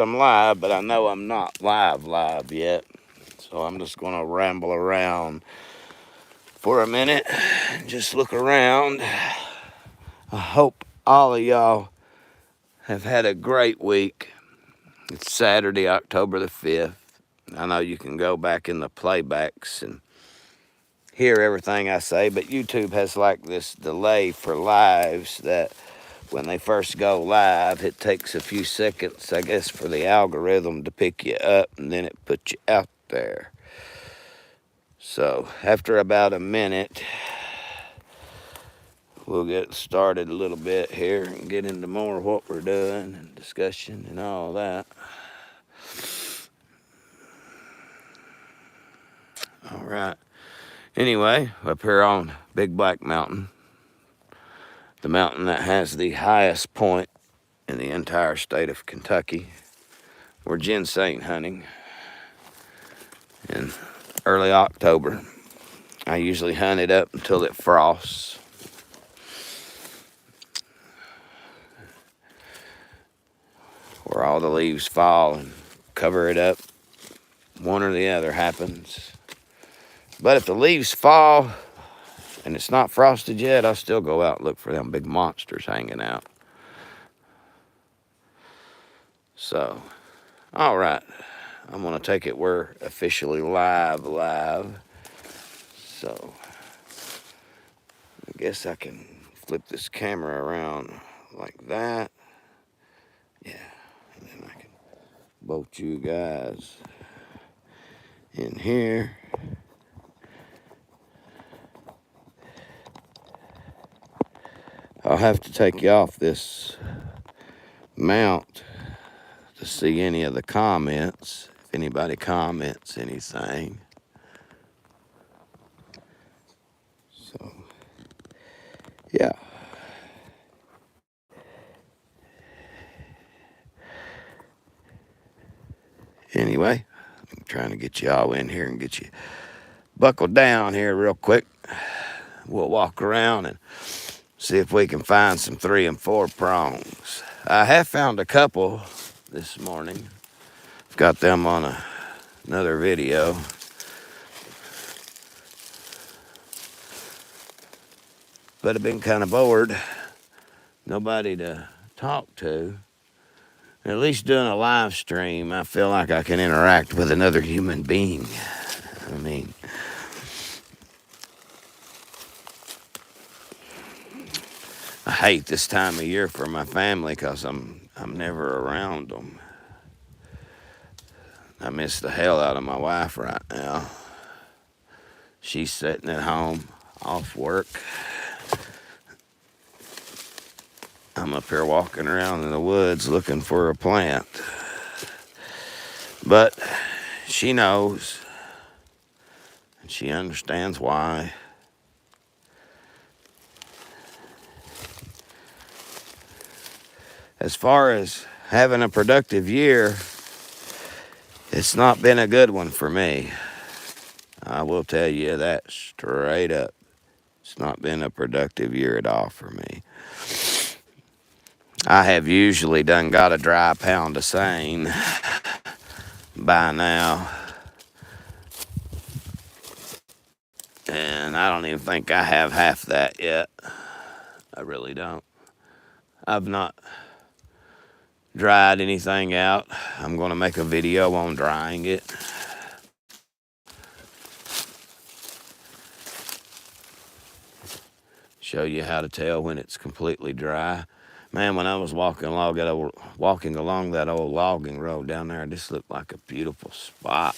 I'm live, but I know I'm not live yet. So I'm just going to ramble around for a minute and just look around. I hope all of y'all have had a great week. It's Saturday, October the 5th. I know you can go back in the playbacks and hear everything I say, but YouTube has like this delay for lives that when they first go live, it takes a few seconds, I guess, for the algorithm to pick you up, and then it puts you out there. So after about a minute, we'll get started a little bit here and get into more of what we're doing and discussion and all that. All right. Anyway, up here on Big Black Mountain, the mountain that has the highest point in the entire state of Kentucky, we're ginseng hunting in early October. I usually hunt it up until it frosts. Where all the leaves fall and cover it up. One or the other happens. But if the leaves fall and it's not frosted yet, I'll still go out and look for them big monsters hanging out. So, all right. I'm going to take it we're officially live. So, I guess I can flip this camera around like that. Yeah, and then I can bolt you guys in here. I'll have to take you off this mount to see any of the comments, if anybody comments anything. So, yeah. Anyway, I'm trying to get you all in here and get you buckled down here real quick. We'll walk around and see if we can find some 3 and 4 prongs. I have found a couple this morning. Got them on another video. But I've been kind of bored. Nobody to talk to. At least doing a live stream, I feel like I can interact with another human being. I mean, I hate this time of year for my family because I'm never around them. I miss the hell out of my wife right now. She's sitting at home, off work. I'm up here walking around in the woods looking for a plant. But she knows, and she understands why. As far as having a productive year, it's not been a good one for me. I will tell you that straight up. It's not been a productive year at all for me. I have usually done got a dry pound of sane by now. And I don't even think I have half that yet. I really don't. I've not dried anything out. I'm going to make a video on drying it. Show you how to tell when it's completely dry. Man, when I was walking along that old logging road down there, this looked like a beautiful spot.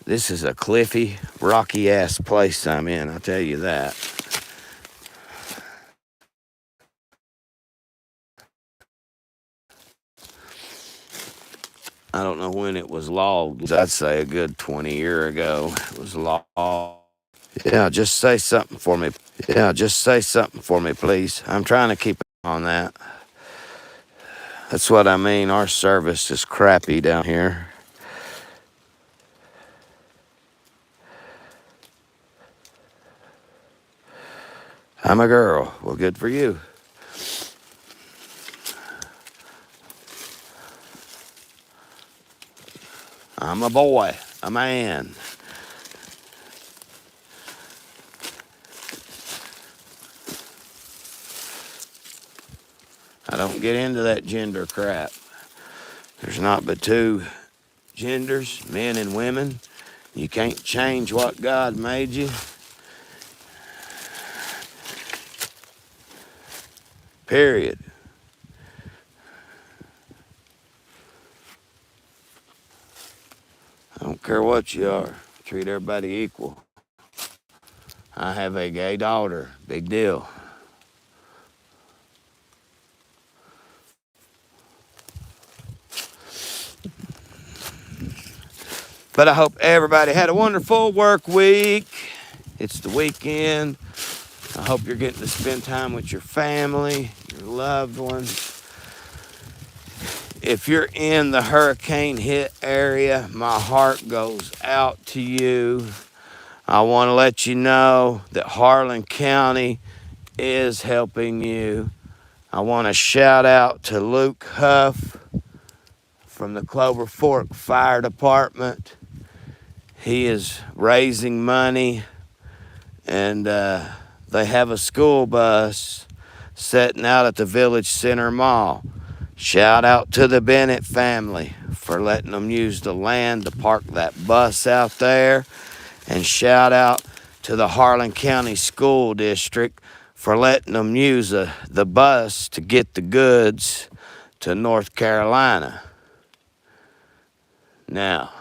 This is a cliffy, rocky-ass place I'm in, I'll tell you that. I don't know when it was logged. I'd say a good 20 years ago it was logged. Yeah, just say something for me. Please. I'm trying to keep on that. That's what I mean. Our service is crappy down here. I'm a girl. Well, good for you. I'm a boy, a man. I don't get into that gender crap. There's not but two genders, men and women. You can't change what God made you. Period. I don't care what you are. Treat everybody equal. I have a gay daughter. Big deal. But I hope everybody had a wonderful work week. It's the weekend. I hope you're getting to spend time with your family, your loved ones. If you're in the hurricane hit area, my heart goes out to you. I want to let you know that Harlan County is helping you. I want to shout out to Luke Huff from the Clover Fork Fire Department. He is raising money, and they have a school bus setting out at the Village Center Mall. Shout out to the Bennett family for letting them use the land to park that bus out there. And shout out to the Harlan County School District for letting them use the bus to get the goods to North Carolina. Now,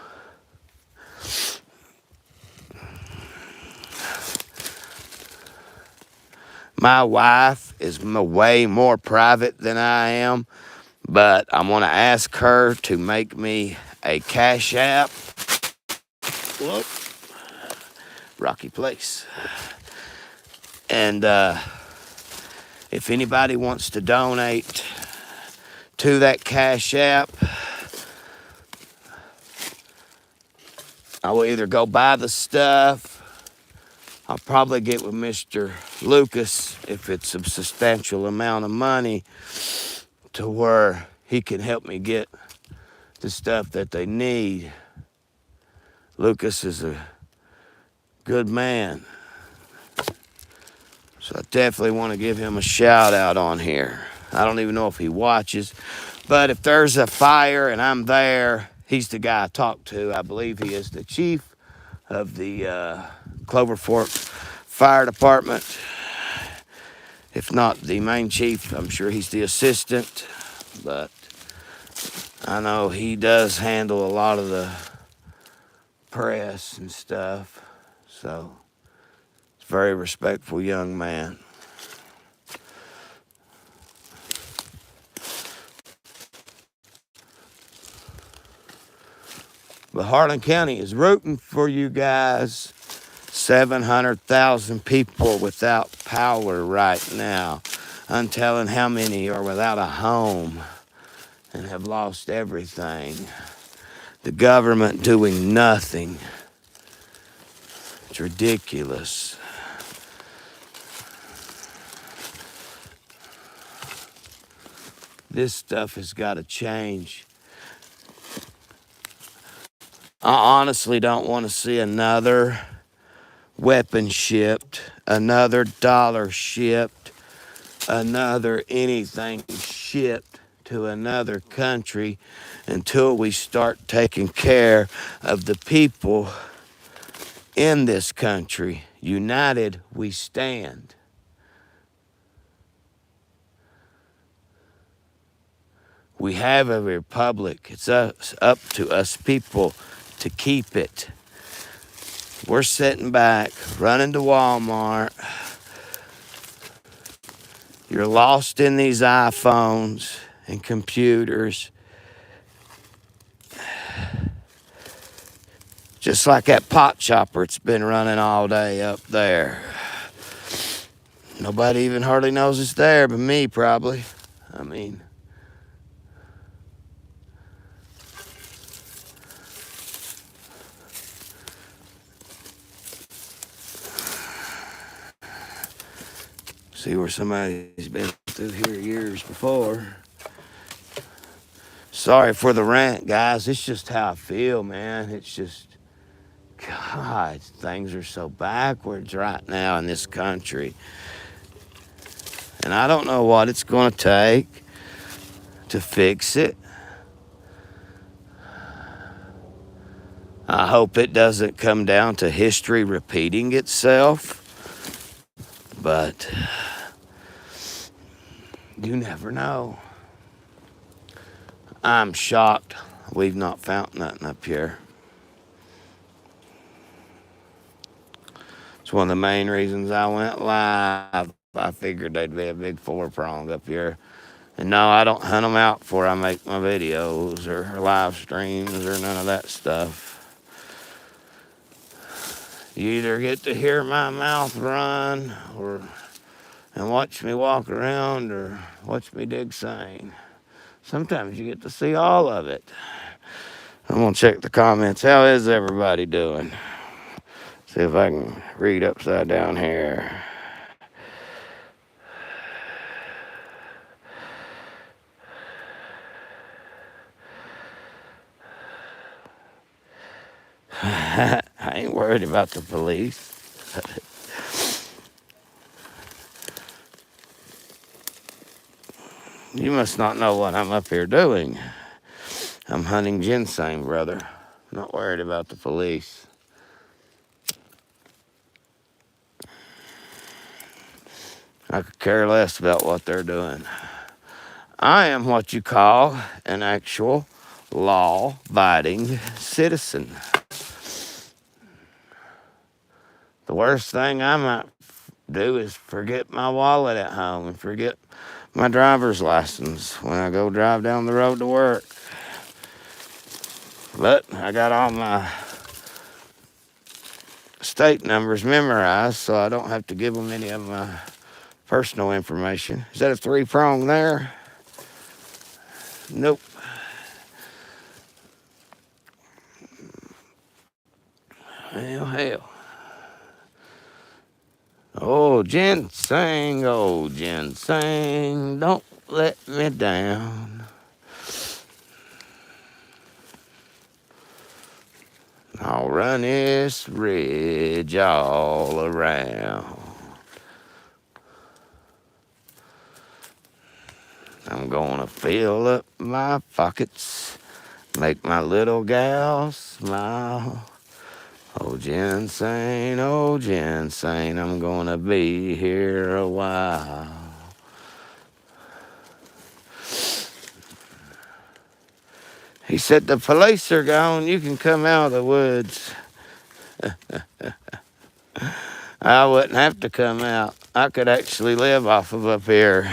my wife is way more private than I am, but I'm going to ask her to make me a Cash App. Whoop. Rocky place. And if anybody wants to donate to that Cash App, I will either go buy the stuff. I'll probably get with Mr. Lucas if it's a substantial amount of money to where he can help me get the stuff that they need. Lucas is a good man. So I definitely want to give him a shout out on here. I don't even know if he watches, but if there's a fire and I'm there, he's the guy I talk to. I believe he is the chief of the Clover Fork Fire Department. If not the main chief, I'm sure he's the assistant, but I know he does handle a lot of the press and stuff. So, it's a very respectful young man. But Harlan County is rooting for you guys. 700,000 people without power right now. I'm telling how many are without a home and have lost everything. The government doing nothing. It's ridiculous. This stuff has got to change. I honestly don't want to see another weapon shipped, another dollar shipped, another anything shipped to another country until we start taking care of the people in this country. United we stand. We have a republic. It's up to us people to keep it. We're sitting back, running to Walmart. You're lost in these iPhones and computers. Just like that pot chopper, it's been running all day up there. Nobody even hardly knows it's there but me, probably. I mean, see where somebody's been through here years before. Sorry for the rant, guys. It's just how I feel, man. It's just, God, things are so backwards right now in this country. And I don't know what it's going to take to fix it. I hope it doesn't come down to history repeating itself. But you never know. I'm shocked we've not found nothing up here. It's one of the main reasons I went live. I figured they'd be a big 4-prong up here. And no, I don't hunt them out before I make my videos or live streams or none of that stuff. You either get to hear my mouth run and watch me walk around or watch me dig sane. Sometimes you get to see all of it. I'm going to check the comments. How is everybody doing? See if I can read upside down here. I ain't worried about the police. You must not know what I'm up here doing. I'm hunting ginseng, brother. I'm not worried about the police. I could care less about what they're doing. I am what you call an actual law-abiding citizen. The worst thing I might do is forget my wallet at home and forget my driver's license when I go drive down the road to work. But I got all my state numbers memorized, so I don't have to give them any of my personal information. Is that a 3-prong there? Nope. Well, hell. Oh, ginseng, don't let me down. I'll run this ridge all around. I'm gonna fill up my pockets, make my little gal smile. Oh, ginseng, I'm gonna be here a while. He said, the police are gone, you can come out of the woods. I wouldn't have to come out. I could actually live off of up here.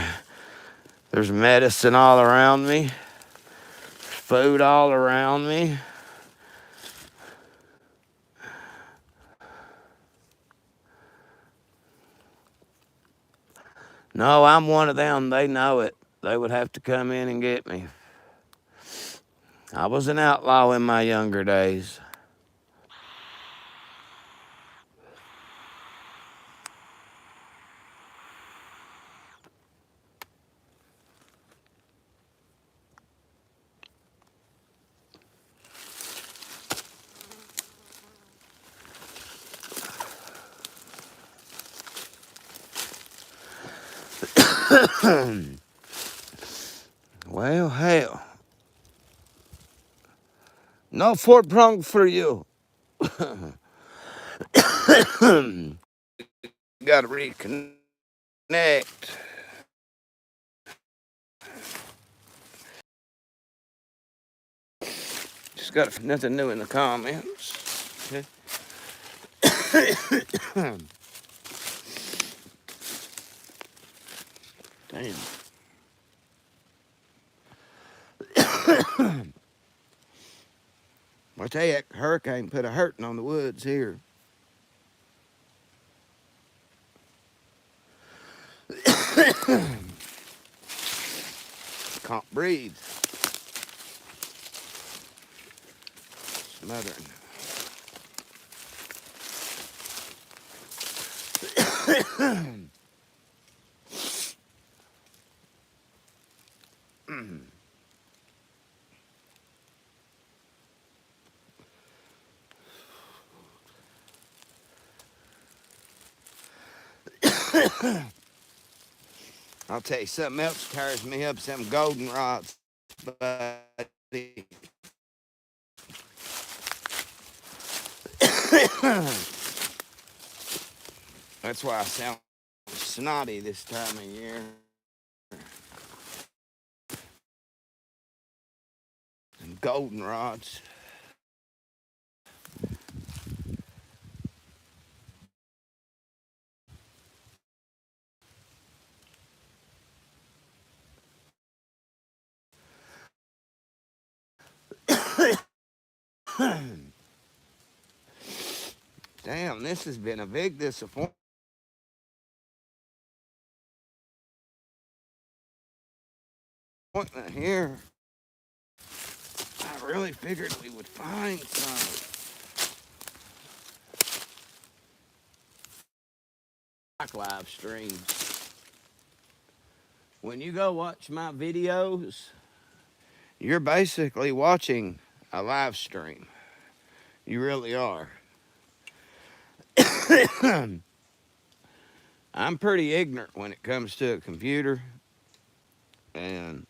There's medicine all around me, food all around me. No, I'm one of them. They know it. They would have to come in and get me. I was an outlaw in my younger days. Well, hell. No 4-prong for you. Gotta reconnect. Just got nothing new in the comments. Okay. Damn. I tell you, that hurricane put a hurting on the woods here. Can't breathe. Smothering. I'll tell you something else tears me up, some goldenrods, buddy. That's why I sound snotty this time of year. And goldenrods. Damn, this has been a big disappointment here. I really figured we would find some. Like live streams. When you go watch my videos, you're basically watching a live stream. You really are. I'm pretty ignorant when it comes to a computer, and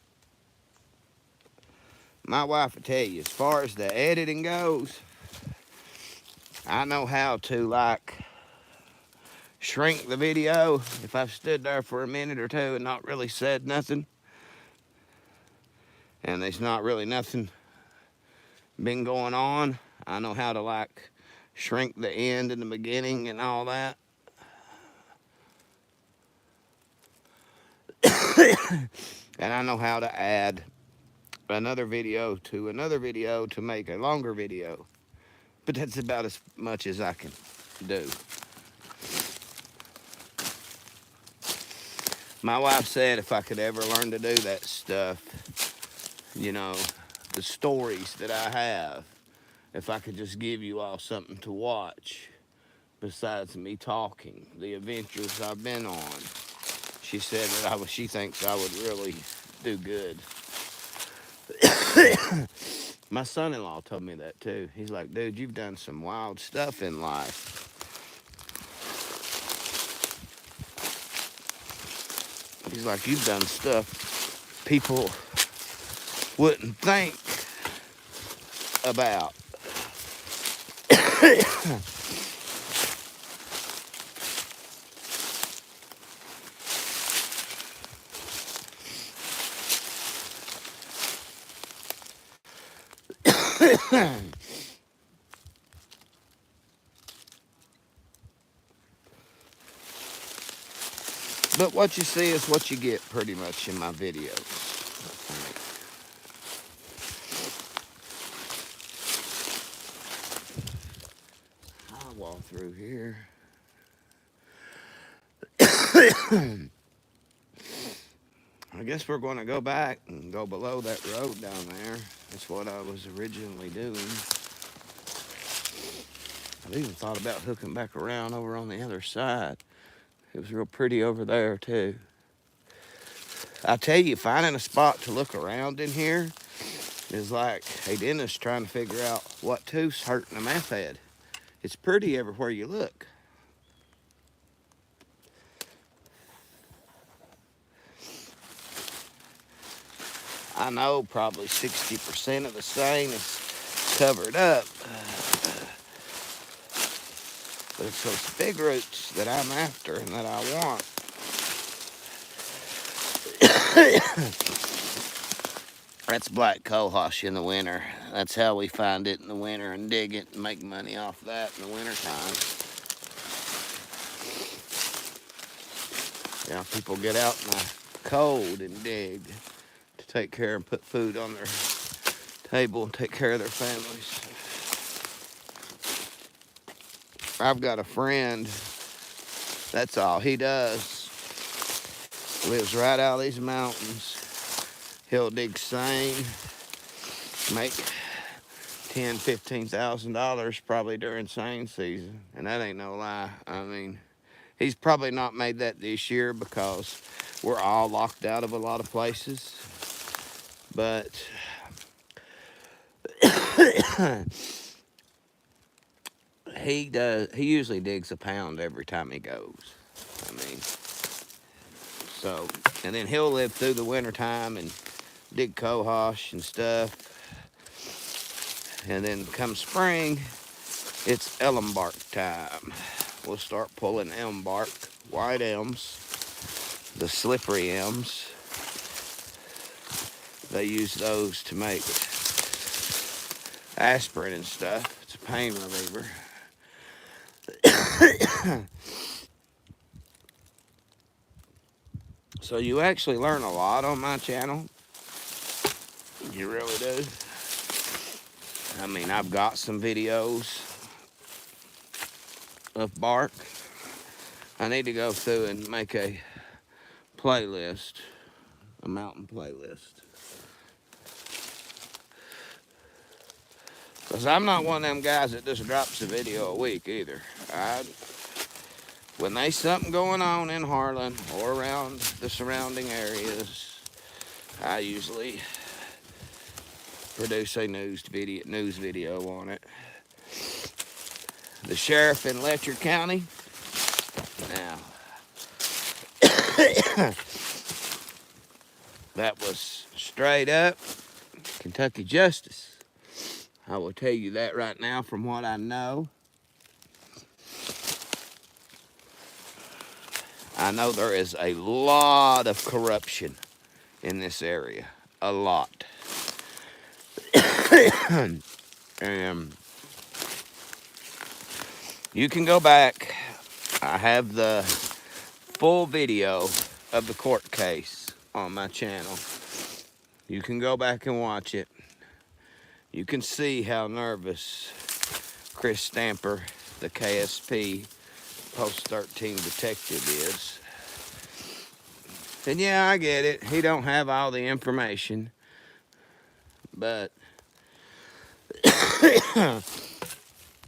my wife will tell you, as far as the editing goes, I know how to, like, shrink the video if I've stood there for a minute or two and not really said nothing, and there's not really nothing been going on. I know how to, like, shrink the end and the beginning and all that. And I know how to add another video to make a longer video. But that's about as much as I can do. My wife said if I could ever learn to do that stuff, you know, the stories that I have, if I could just give you all something to watch besides me talking, the adventures I've been on. She said that she thinks I would really do good. My son-in-law told me that too. He's like, dude, you've done some wild stuff in life. He's like, you've done stuff people wouldn't think about. But what you see is what you get pretty much in my videos. I'll walk through here. I guess we're going to go back and go below that road down there. That's what I was originally doing. I've even thought about hooking back around over on the other side. It was real pretty over there too. I tell you, finding a spot to look around in here is like a dentist trying to figure out what tooth's hurting a meth head. It's pretty everywhere you look. I know probably 60% of the stain is covered up. But it's those big roots that I'm after and that I want. That's black cohosh in the winter. That's how we find it in the winter and dig it and make money off that in the wintertime. You know, people get out in the cold and dig to take care and put food on their table and take care of their families. I've got a friend, that's all he does. Lives right out of these mountains. He'll dig seine, make $10,000, $15,000 probably during seine season. And that ain't no lie. I mean, he's probably not made that this year because we're all locked out of a lot of places. But he usually digs a pound every time he goes. I mean, So, and then he'll live through the winter time and dig cohosh and stuff. And then come spring, it's elm bark time. We'll start pulling elm bark, white elms, the slippery elms. They use those to make aspirin and stuff. It's a pain reliever. So you actually learn a lot on my channel. You really do. I mean, I've got some videos of bark. I need to go through and make a playlist, a mountain playlist. Because I'm not one of them guys that just drops a video a week either. When there's something going on in Harlan or around the surrounding areas, I usually produce a news video on it. The sheriff in Letcher County, now, that was straight up Kentucky justice. I will tell you that right now from what I know. I know there is a lot of corruption in this area. A lot. And you can go back. I have the full video of the court case on my channel. You can go back and watch it. You can see how nervous Chris Stamper, the KSP Post 13 detective, is. And yeah, I get it. He don't have all the information. But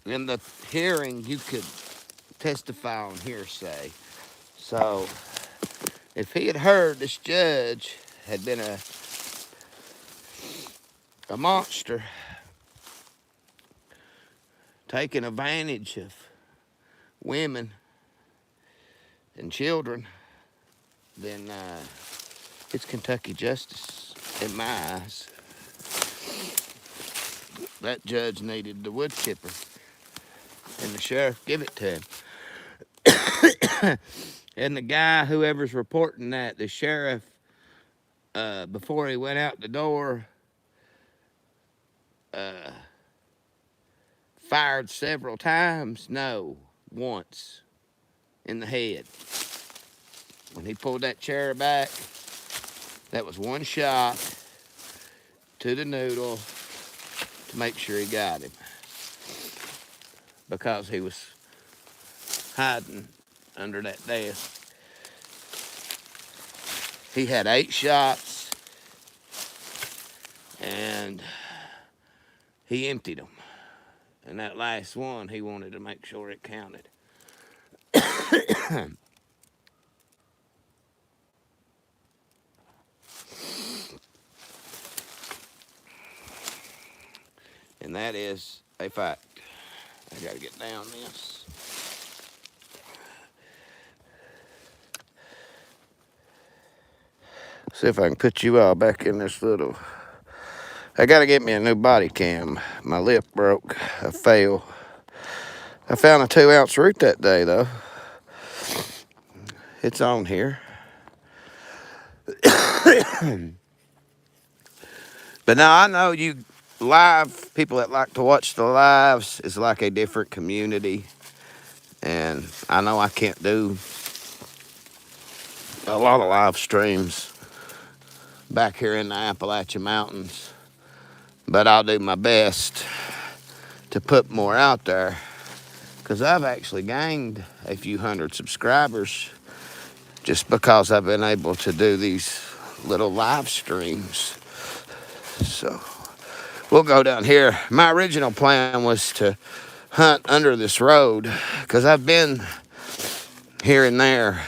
in the hearing, you could testify on hearsay. So if he had heard this judge had been a monster, taking advantage of women and children, then it's Kentucky justice in my eyes. That judge needed the wood chipper, and the sheriff give it to him. And the guy, whoever's reporting that, the sheriff, before he went out the door, fired several times. No, once in the head. When he pulled that chair back, that was one shot to the noodle to make sure he got him, because he was hiding under that desk. He had 8 shots, and he emptied them. And that last one, he wanted to make sure it counted. And that is a fact. I gotta get down this. See if I can put you all back in this little... I gotta get me a new body cam. My lip broke. I failed. I found a 2-ounce root that day, though. It's on here. But now I know you live, people that like to watch the lives, is like a different community. And I know I can't do a lot of live streams back here in the Appalachian Mountains, but I'll do my best to put more out there, because I've actually gained a few hundred subscribers just because I've been able to do these little live streams. So we'll go down here. My original plan was to hunt under this road, because I've been here and there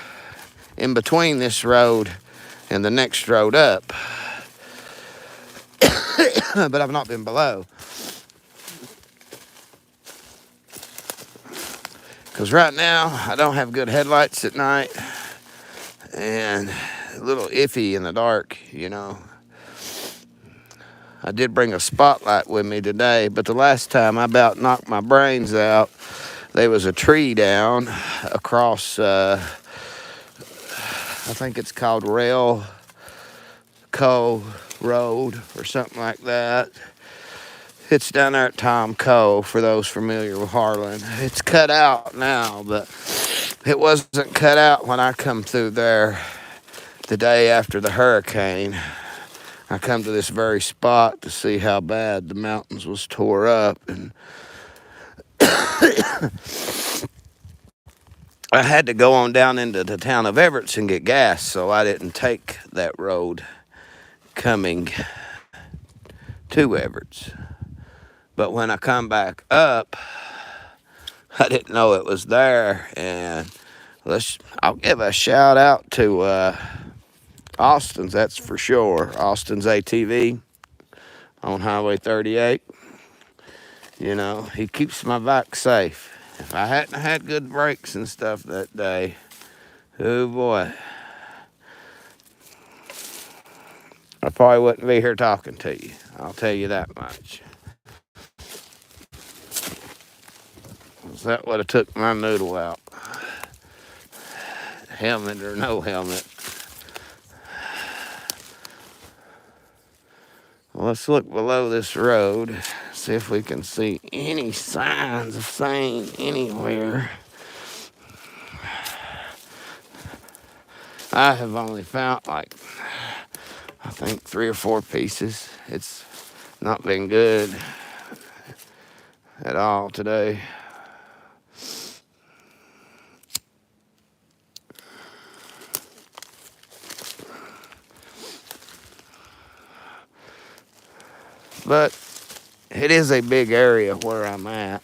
in between this road and the next road up, but I've not been below, because right now I don't have good headlights at night, and little iffy in the dark, you know. I did bring a spotlight with me today, but the last time I about knocked my brains out, there was a tree down across, I think it's called Rail Co. Road or something like that. It's down there at Tom Co. for those familiar with Harlan. It's cut out now, but it wasn't cut out when I come through there the day after the hurricane. I come to this very spot to see how bad the mountains was tore up, and I had to go on down into the town of Everett and get gas, so I didn't take that road coming to Everett. But when I come back up, I didn't know it was there, and I'll give a shout out to Austin's, that's for sure. Austin's ATV on Highway 38. You know, he keeps my bike safe. If I hadn't had good brakes and stuff that day, oh boy, I probably wouldn't be here talking to you. I'll tell you that much. That would have took my noodle out. Helmet or no helmet. Well, let's look below this road, see if we can see any signs of sign anywhere. I have only found like, I think 3 or 4 pieces. It's not been good at all today. But it is a big area where I'm at.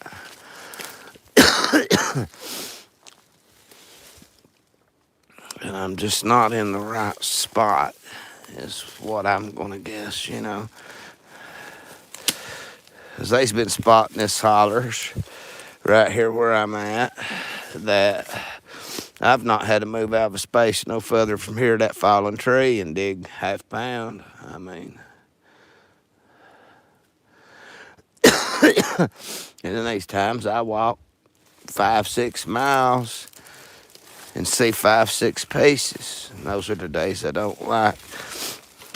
And I'm just not in the right spot, is what I'm going to guess, you know. Because they've been spotting this hollers right here where I'm at that I've not had to move out of space no further from here to that fallen tree and dig half pound. I mean, and in these times I walk 5-6 miles and see 5-6 pieces. And those are the days I don't like.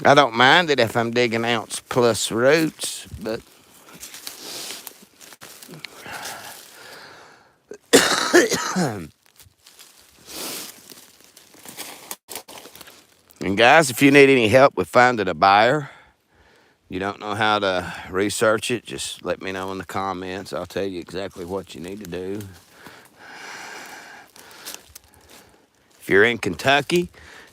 I don't mind it if I'm digging ounce plus roots, but and guys, if you need any help with finding a buyer, you don't know how to research it, just let me know in the comments. I'll tell you exactly what you need to do. If you're in Kentucky,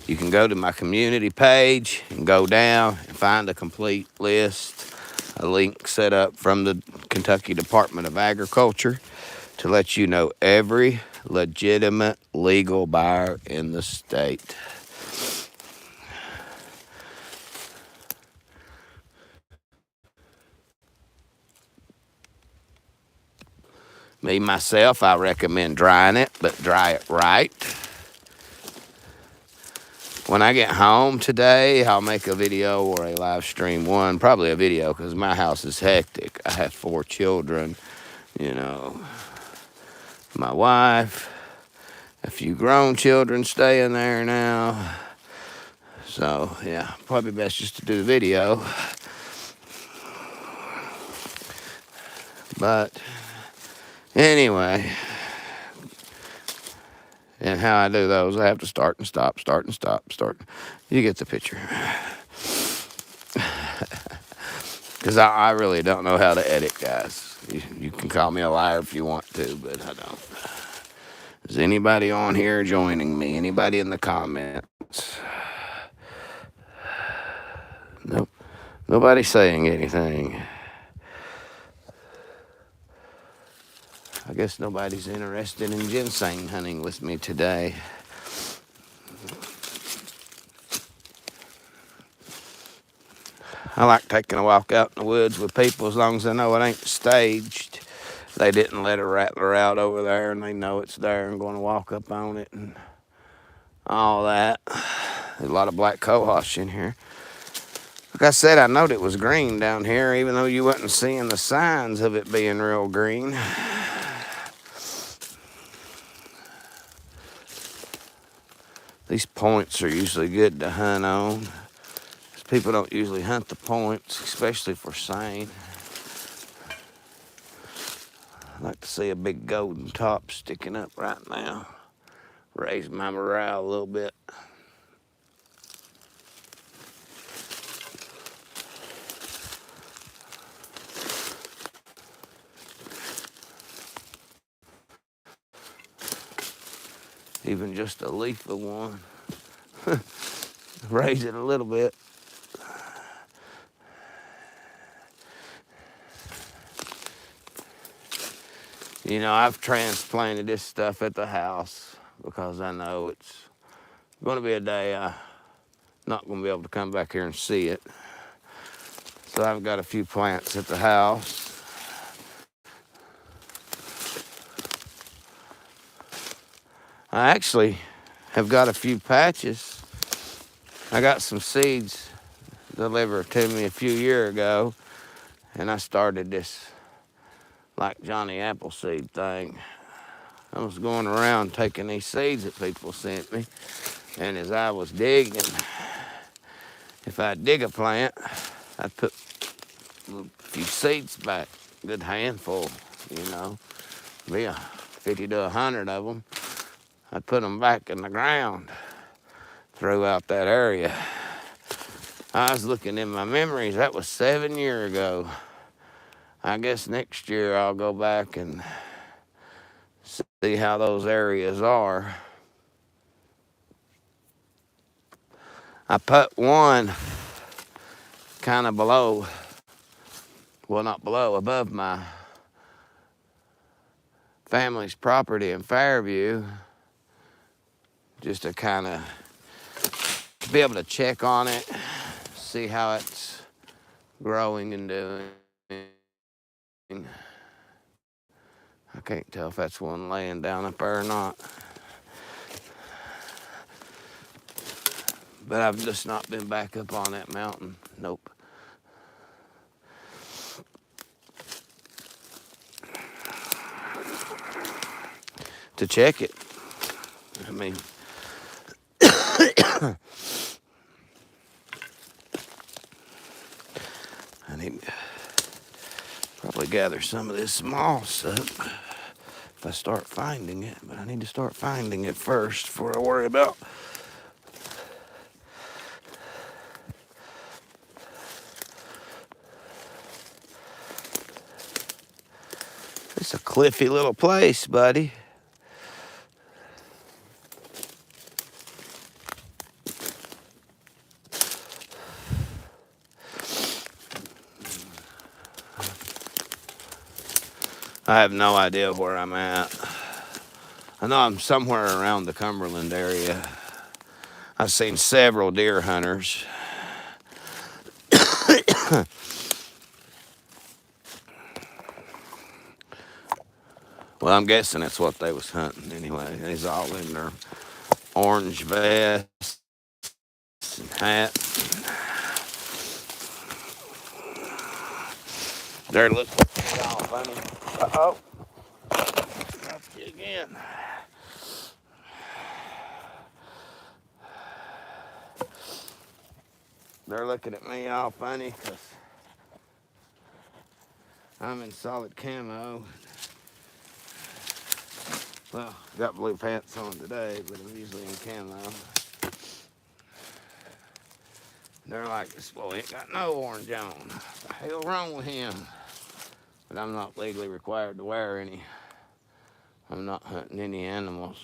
you can go to my community page and go down and find a complete list, a link set up from the Kentucky Department of Agriculture to let you know every legitimate legal buyer in the state. Me, myself, I recommend drying it, but dry it right. When I get home today, I'll make a video or a live stream one, probably a video because my house is hectic. I have 4 children, you know, my wife, a few grown children staying there now. So, yeah, probably best just to do the video. But anyway, and how I do those, I have to start and stop, start and stop, start. You get the picture. Because I really don't know how to edit, guys. You can call me a liar if you want to, but I don't. Is anybody on here joining me? Anybody in the comments? Nope. Nobody saying anything. I guess nobody's interested in ginseng hunting with me today. I like taking a walk out in the woods with people as long as I know it ain't staged. They didn't let a rattler out over there and they know it's there and going to walk up on it and all that. There's a lot of black cohosh in here. Like I said, I knowed it was green down here, even though you wasn't seeing the signs of it being real green. These points are usually good to hunt on. People don't usually hunt the points, especially for seine. I like to see a big golden top sticking up right now. Raise my morale a little bit. Even just a leaf of one. Raise it a little bit. You know, I've transplanted this stuff at the house because I know it's going to be a day I'm not going to be able to come back here and see it. So I've got a few plants at the house. I actually have got a few patches. I got some seeds delivered to me a few years ago, and I started this like Johnny Appleseed thing. I was going around taking these seeds that people sent me, and as I was digging, if I dig a plant, I'd put a few seeds back, a good handful, you know, be 50 to 100 of them. I'd put them back in the ground throughout that area. I was looking in my memories, that was 7 years ago. I guess next year I'll go back and see how those areas are. I put one kind of below, well, not below, above my family's property in Fairview, just to kind of be able to check on it, see how it's growing and doing. I can't tell if that's one laying down up there or not. But I've just not been back up on that mountain. Nope. To check it. I mean, I need to probably gather some of this moss up if I start finding it. But I need to start finding it first before I worry about it's a cliffy little place, buddy. I have no idea where I'm at. I know I'm somewhere around the Cumberland area. I've seen several deer hunters. Well, I'm guessing that's what they was hunting anyway. He's all in their orange vests and hats. They're looking all funny. Uh-oh. Got you again. They're looking at me all funny because I'm in solid camo. Well, got blue pants on today, but I'm usually in camo. They're like, this boy ain't got no orange on. What the hell wrong with him? But I'm not legally required to wear any. I'm not hunting any animals.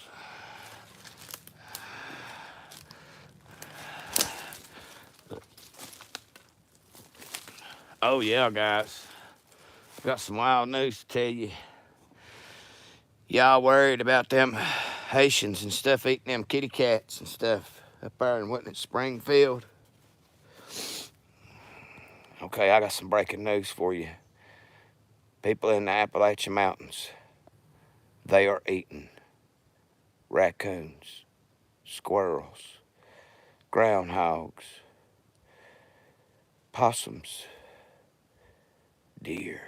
Oh yeah, guys. Got some wild news to tell you. Y'all worried about them Haitians and stuff eating them kitty cats and stuff up there in Whitney Springfield? Okay, I got some breaking news for you. People in the Appalachian Mountains, they are eating raccoons, squirrels, groundhogs, possums, deer,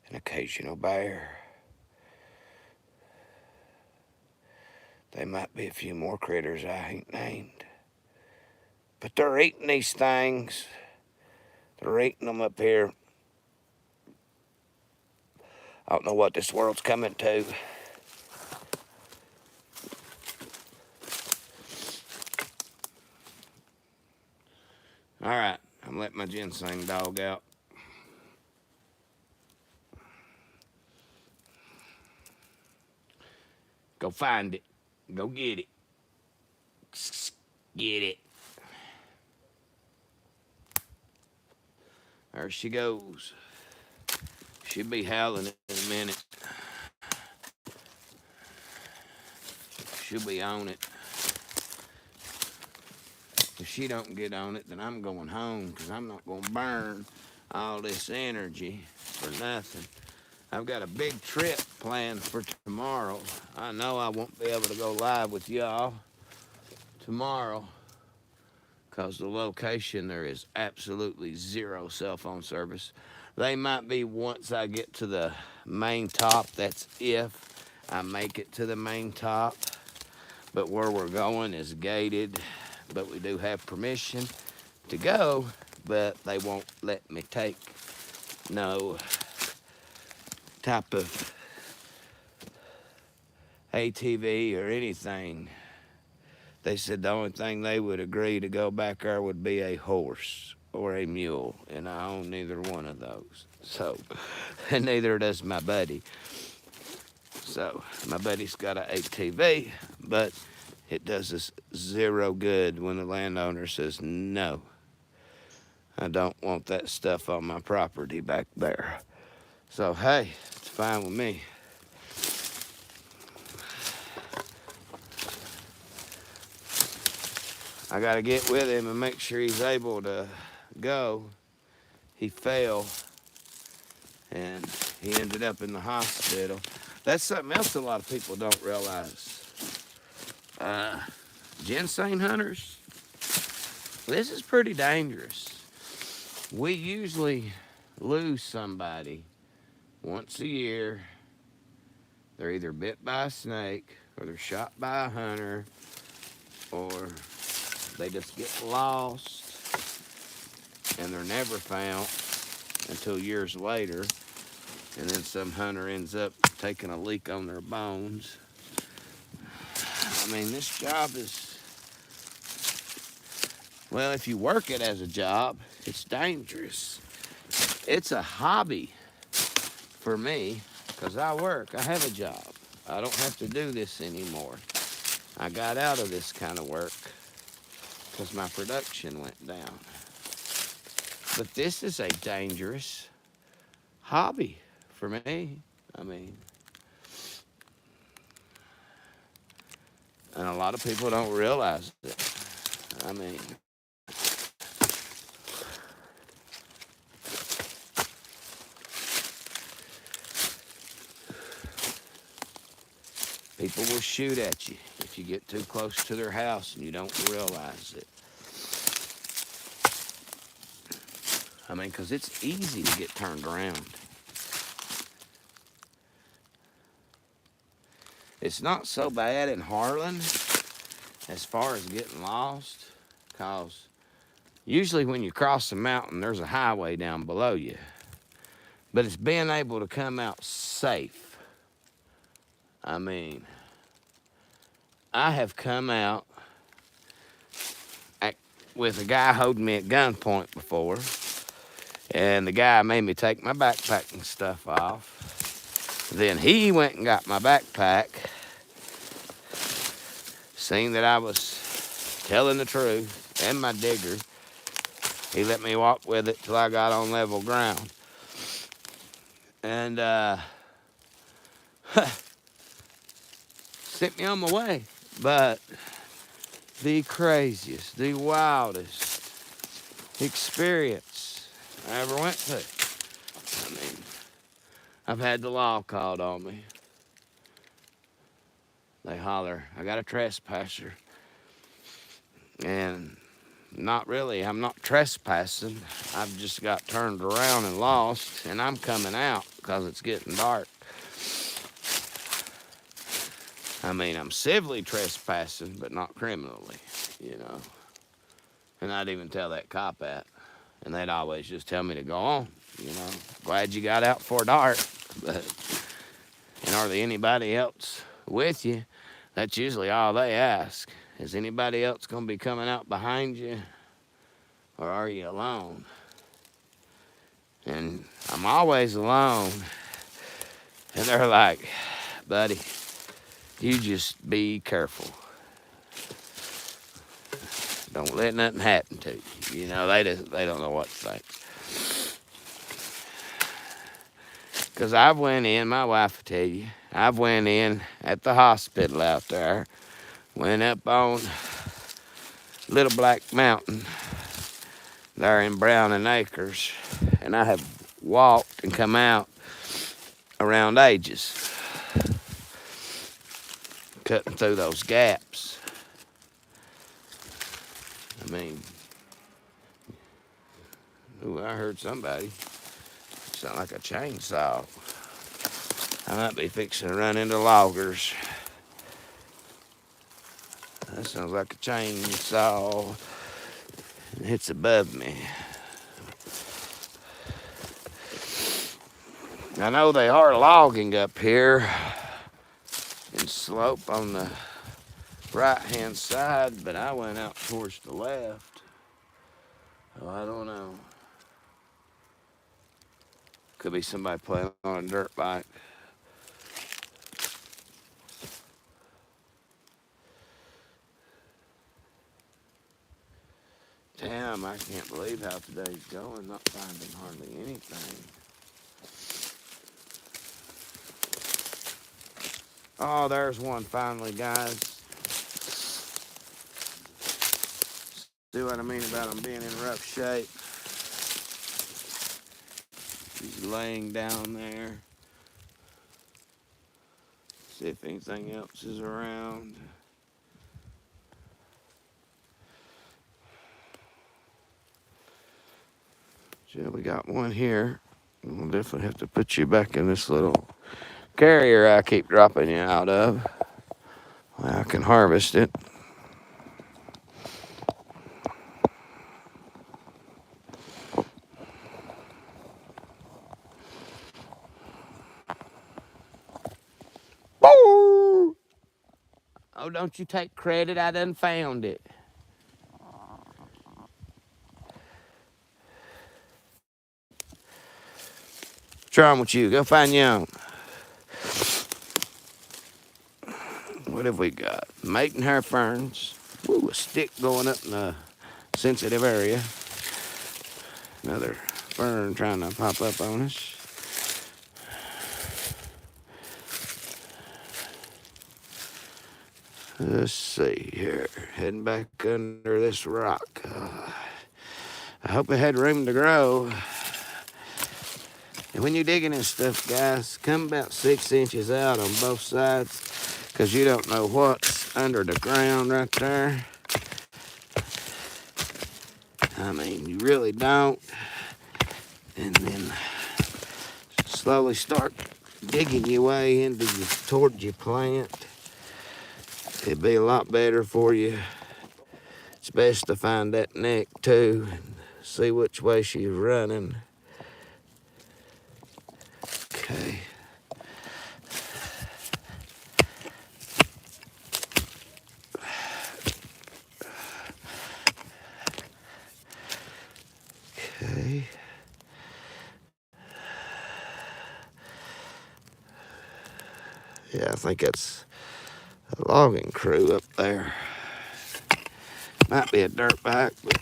an occasional bear. There might be a few more critters I ain't named. But they're eating these things. They're eating them up here. I don't know what this world's coming to. All right, I'm letting my ginseng dog out. Go find it. Go get it. Get it. There she goes. She'll be howling in a minute. She'll be on it. If she don't get on it, then I'm going home because I'm not going to burn all this energy for nothing. I've got a big trip planned for tomorrow. I know I won't be able to go live with y'all tomorrow because the location there is absolutely zero cell phone service. They might be once I get to the main top. That's if I make it to the main top. But where we're going is gated. But we do have permission to go, but they won't let me take no type of ATV or anything. They said the only thing they would agree to go back there would be a horse or a mule, and I own neither one of those. So, and neither does my buddy. So, my buddy's got an ATV, but it does us zero good when the landowner says, no, I don't want that stuff on my property back there. So, hey, it's fine with me. I got to get with him and make sure he's able to go. He fell, and he ended up in the hospital. That's something else a lot of people don't realize. Ginseng hunters, this is pretty dangerous. We usually lose somebody once a year. They're either bit by a snake, or they're shot by a hunter, or they just get lost and they're never found until years later, and then some hunter ends up taking a leak on their bones. I mean, this job is, well, if you work it as a job, it's dangerous. It's a hobby for me because I work. I have a job. I don't have to do this anymore. I got out of this kind of work because my production went down. But this is a dangerous hobby for me. I mean, and a lot of people don't realize it. I mean, people will shoot at you if you get too close to their house and you don't realize it. I mean, because it's easy to get turned around. It's not so bad in Harlan as far as getting lost, because usually when you cross the mountain, there's a highway down below you. But it's being able to come out safe. I mean, I have come out with a guy holding me at gunpoint before, and the guy made me take my backpack and stuff off. Then he went and got my backpack, seen that I was telling the truth, and my digger. He let me walk with it till I got on level ground. And sent me on my way. But the craziest, the wildest experience I ever went to. I mean, I've had the law called on me. They holler, I got a trespasser. And not really, I'm not trespassing. I've just got turned around and lost, and I'm coming out because it's getting dark. I mean, I'm civilly trespassing, but not criminally, you know. And I'd even tell that cop that. And they'd always just tell me to go on, you know. Glad you got out before dark. But, and are there anybody else with you? That's usually all they ask. Is anybody else going to be coming out behind you? Or are you alone? And I'm always alone. And they're like, buddy, you just be careful. Don't let nothing happen to you. You know, they don't know what to think. Because I've went in, my wife will tell you, I've went in at the hospital out there, went up on Little Black Mountain, there in Brown and Acres, and I have walked and come out around edges, cutting through those gaps. I mean, ooh, I heard somebody sound like a chainsaw. I might be fixing to run into loggers. That sounds like a chainsaw. It's above me. I know they are logging up here in slope on the right-hand side, but I went out towards the left. Oh, I don't know. Could be somebody playing on a dirt bike. Damn, I can't believe how today's going, not finding hardly anything. Oh, there's one finally, guys. See what I mean about them being in rough shape. He's laying down there. See if anything else is around. Yeah, we got one here. We'll definitely have to put you back in this little carrier I keep dropping you out of. Well, I can harvest it. Oh, don't you take credit. I done found it. What's wrong with you? Go find your own. What have we got? Maidenhair ferns. Ooh, a stick going up in a sensitive area. Another fern trying to pop up on us. Let's see here. Heading back under this rock. I hope it had room to grow. And when you're digging this stuff, guys, come about 6 inches out on both sides, because you don't know what's under the ground right there. I mean, you really don't. And then slowly start digging your way towards your plant. It'd be a lot better for you. It's best to find that neck too and see which way she's running. Okay. Okay. Yeah, I think that's a logging crew up there. Might be a dirt bike, but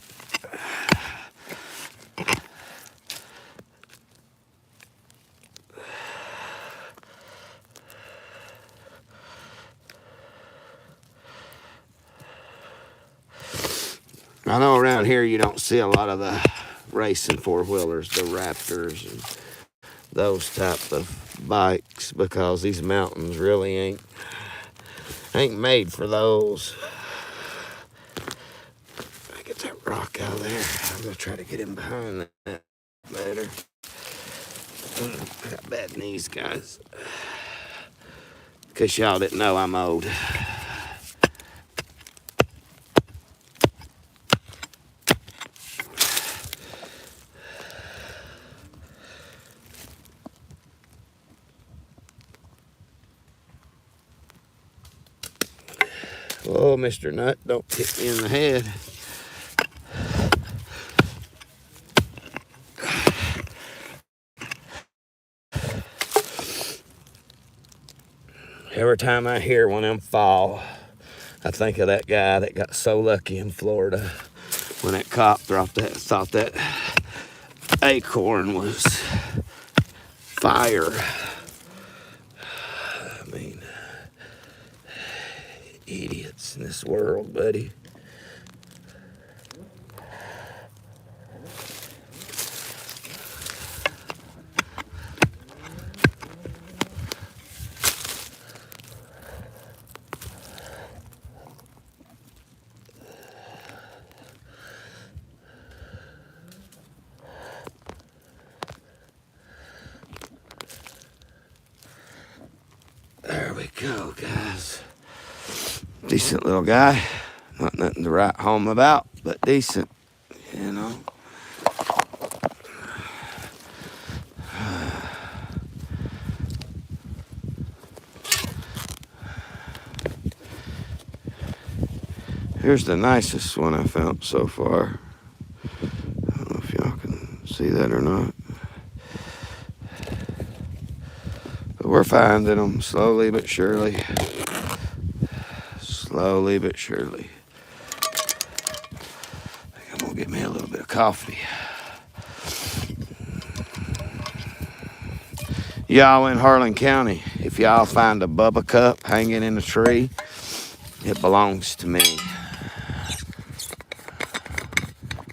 I know around here you don't see a lot of the racing four-wheelers, the Raptors and those type of bikes, because these mountains really ain't made for those. rock out of there. I'm gonna try to get him behind that better. I got bad knees, guys. Cause y'all didn't know I'm old. Oh, Mr. Nut, don't hit me in the head. Every time I hear one of them fall, I think of that guy that got so lucky in Florida when that cop thought that acorn was fire. I mean, idiots in this world, buddy. There we go, guys. Decent little guy. Not nothing to write home about, but decent, you know. Here's the nicest one I found so far. I don't know if y'all can see that or not. But we're finding them slowly but surely. Slowly but surely. I think I'm gonna get me a little bit of coffee. Y'all in Harlan County, if y'all find a Bubba cup hanging in a tree, it belongs to me.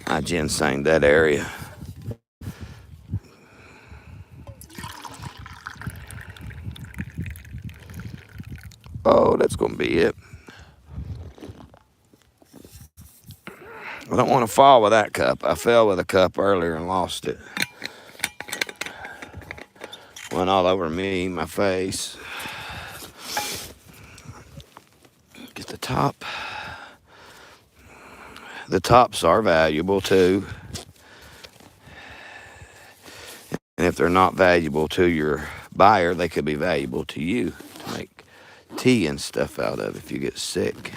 I ginseng that area. Oh, that's gonna be it. I don't want to fall with that cup. I fell with a cup earlier and lost it. Went all over me, my face. Get the top. The tops are valuable too. And if they're not valuable to your buyer, they could be valuable to you to make tea and stuff out of if you get sick.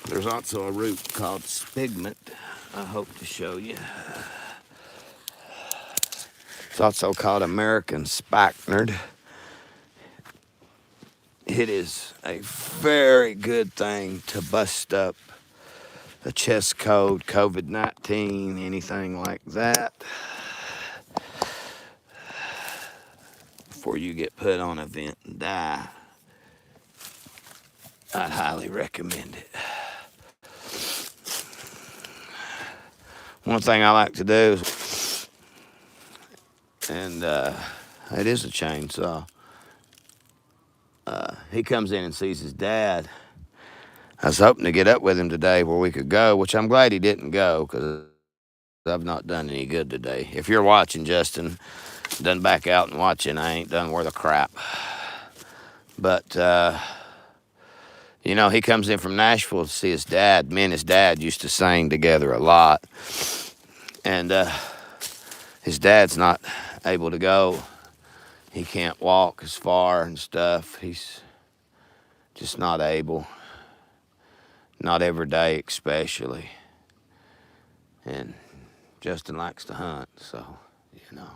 There's also a root called spigment I hope to show you. It's also called American spikenard. It is a very good thing to bust up a chest cold, COVID-19, anything like that, before you get put on a vent and die. I'd highly recommend it. One thing I like to do is, and it is a chainsaw. He comes in and sees his dad. I was hoping to get up with him today where we could go, which I'm glad he didn't go because I've not done any good today. If you're watching, Justin, done back out and watching, I ain't done worth a crap. But, you know, he comes in from Nashville to see his dad. Me and his dad used to sing together a lot. And his dad's not able to go. He can't walk as far and stuff. He's just not able. Not every day, especially. And Justin likes to hunt, so, you know,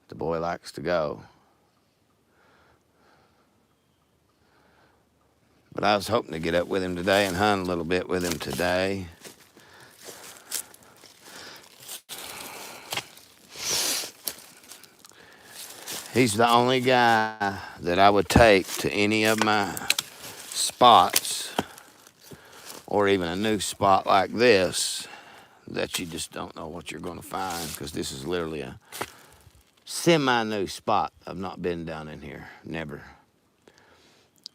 the boy likes to go. But I was hoping to get up with him today and hunt a little bit with him today. He's the only guy that I would take to any of my spots, or even a new spot like this, that you just don't know what you're going to find, because this is literally a semi-new spot. I've not been down in here, never.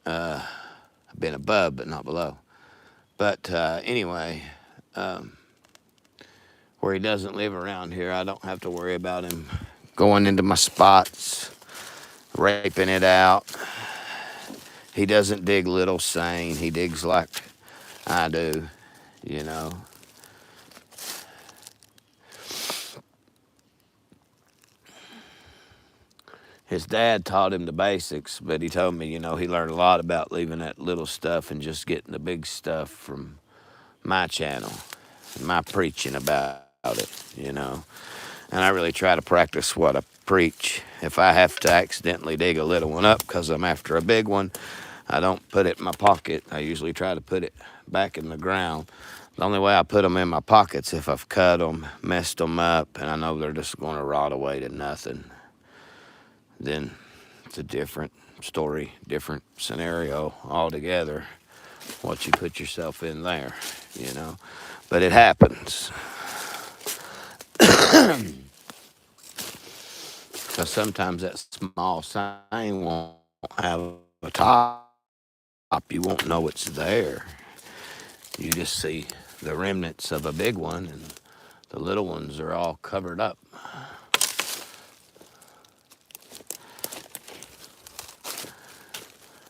I've been above, but not below. But anyway, where he doesn't live around here, I don't have to worry about him going into my spots, raping it out. He doesn't dig little sane. He digs like I do, you know. His dad taught him the basics, but he told me, you know, he learned a lot about leaving that little stuff and just getting the big stuff from my channel, my preaching about it, you know. And I really try to practice what I preach. If I have to accidentally dig a little one up because I'm after a big one, I don't put it in my pocket. I usually try to put it back in the ground. The only way I put them in my pockets if I've cut them, messed them up, and I know they're just going to rot away to nothing. Then it's a different story, different scenario altogether, what you put yourself in there, you know. But it happens. Because sometimes that small sign won't have a top. You won't know it's there. You just see the remnants of a big one, and the little ones are all covered up.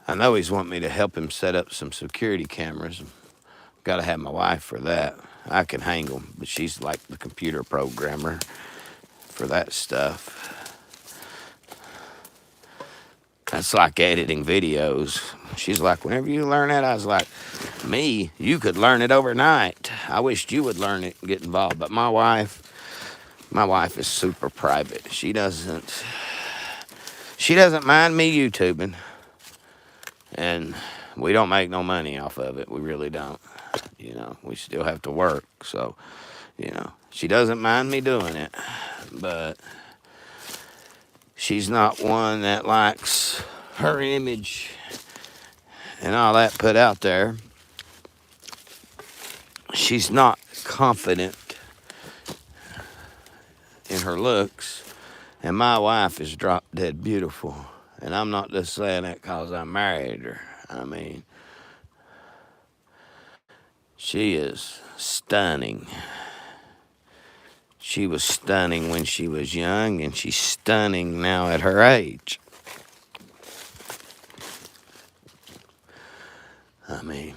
I know he's wanting me to help him set up some security cameras. Got to have my wife for that. I can hang them, but she's like the computer programmer for that stuff. That's like editing videos. She's like, whenever you learn that, I was like, me, you could learn it overnight. I wished you would learn it and get involved. But my wife is super private. She doesn't mind me YouTubing. And we don't make no money off of it. We really don't. You know, we still have to work. So, you know, she doesn't mind me doing it. But she's not one that likes her image and all that put out there. She's not confident in her looks. And my wife is drop dead beautiful. And I'm not just saying that because I married her. I mean, she is stunning. She was stunning when she was young, and she's stunning now at her age. I mean,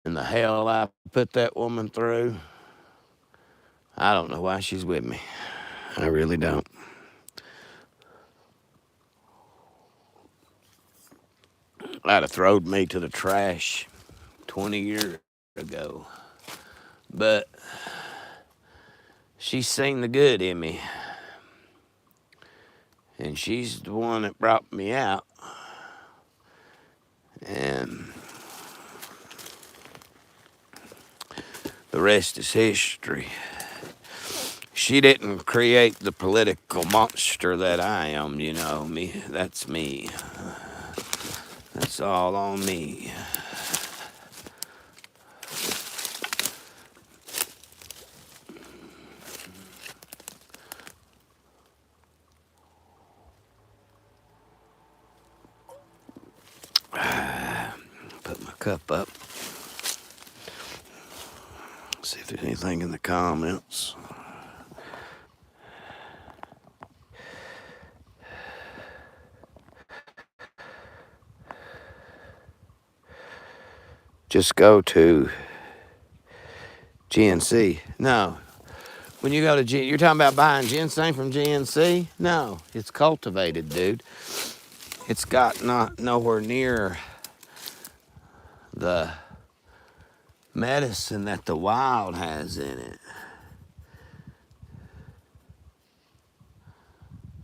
and the hell I put that woman through, I don't know why she's with me. I really don't. I'd have throwed me to the trash 20 years ago. But she's seen the good in me. And she's the one that brought me out. And the rest is history. She didn't create the political monster that I am, you know. Me, that's me. That's all on me. Put my cup up. See if there's anything in the comments. Just go to GNC. No. When you go to you're talking about buying ginseng from GNC? No, it's cultivated, dude. It's got nowhere near the medicine that the wild has in it.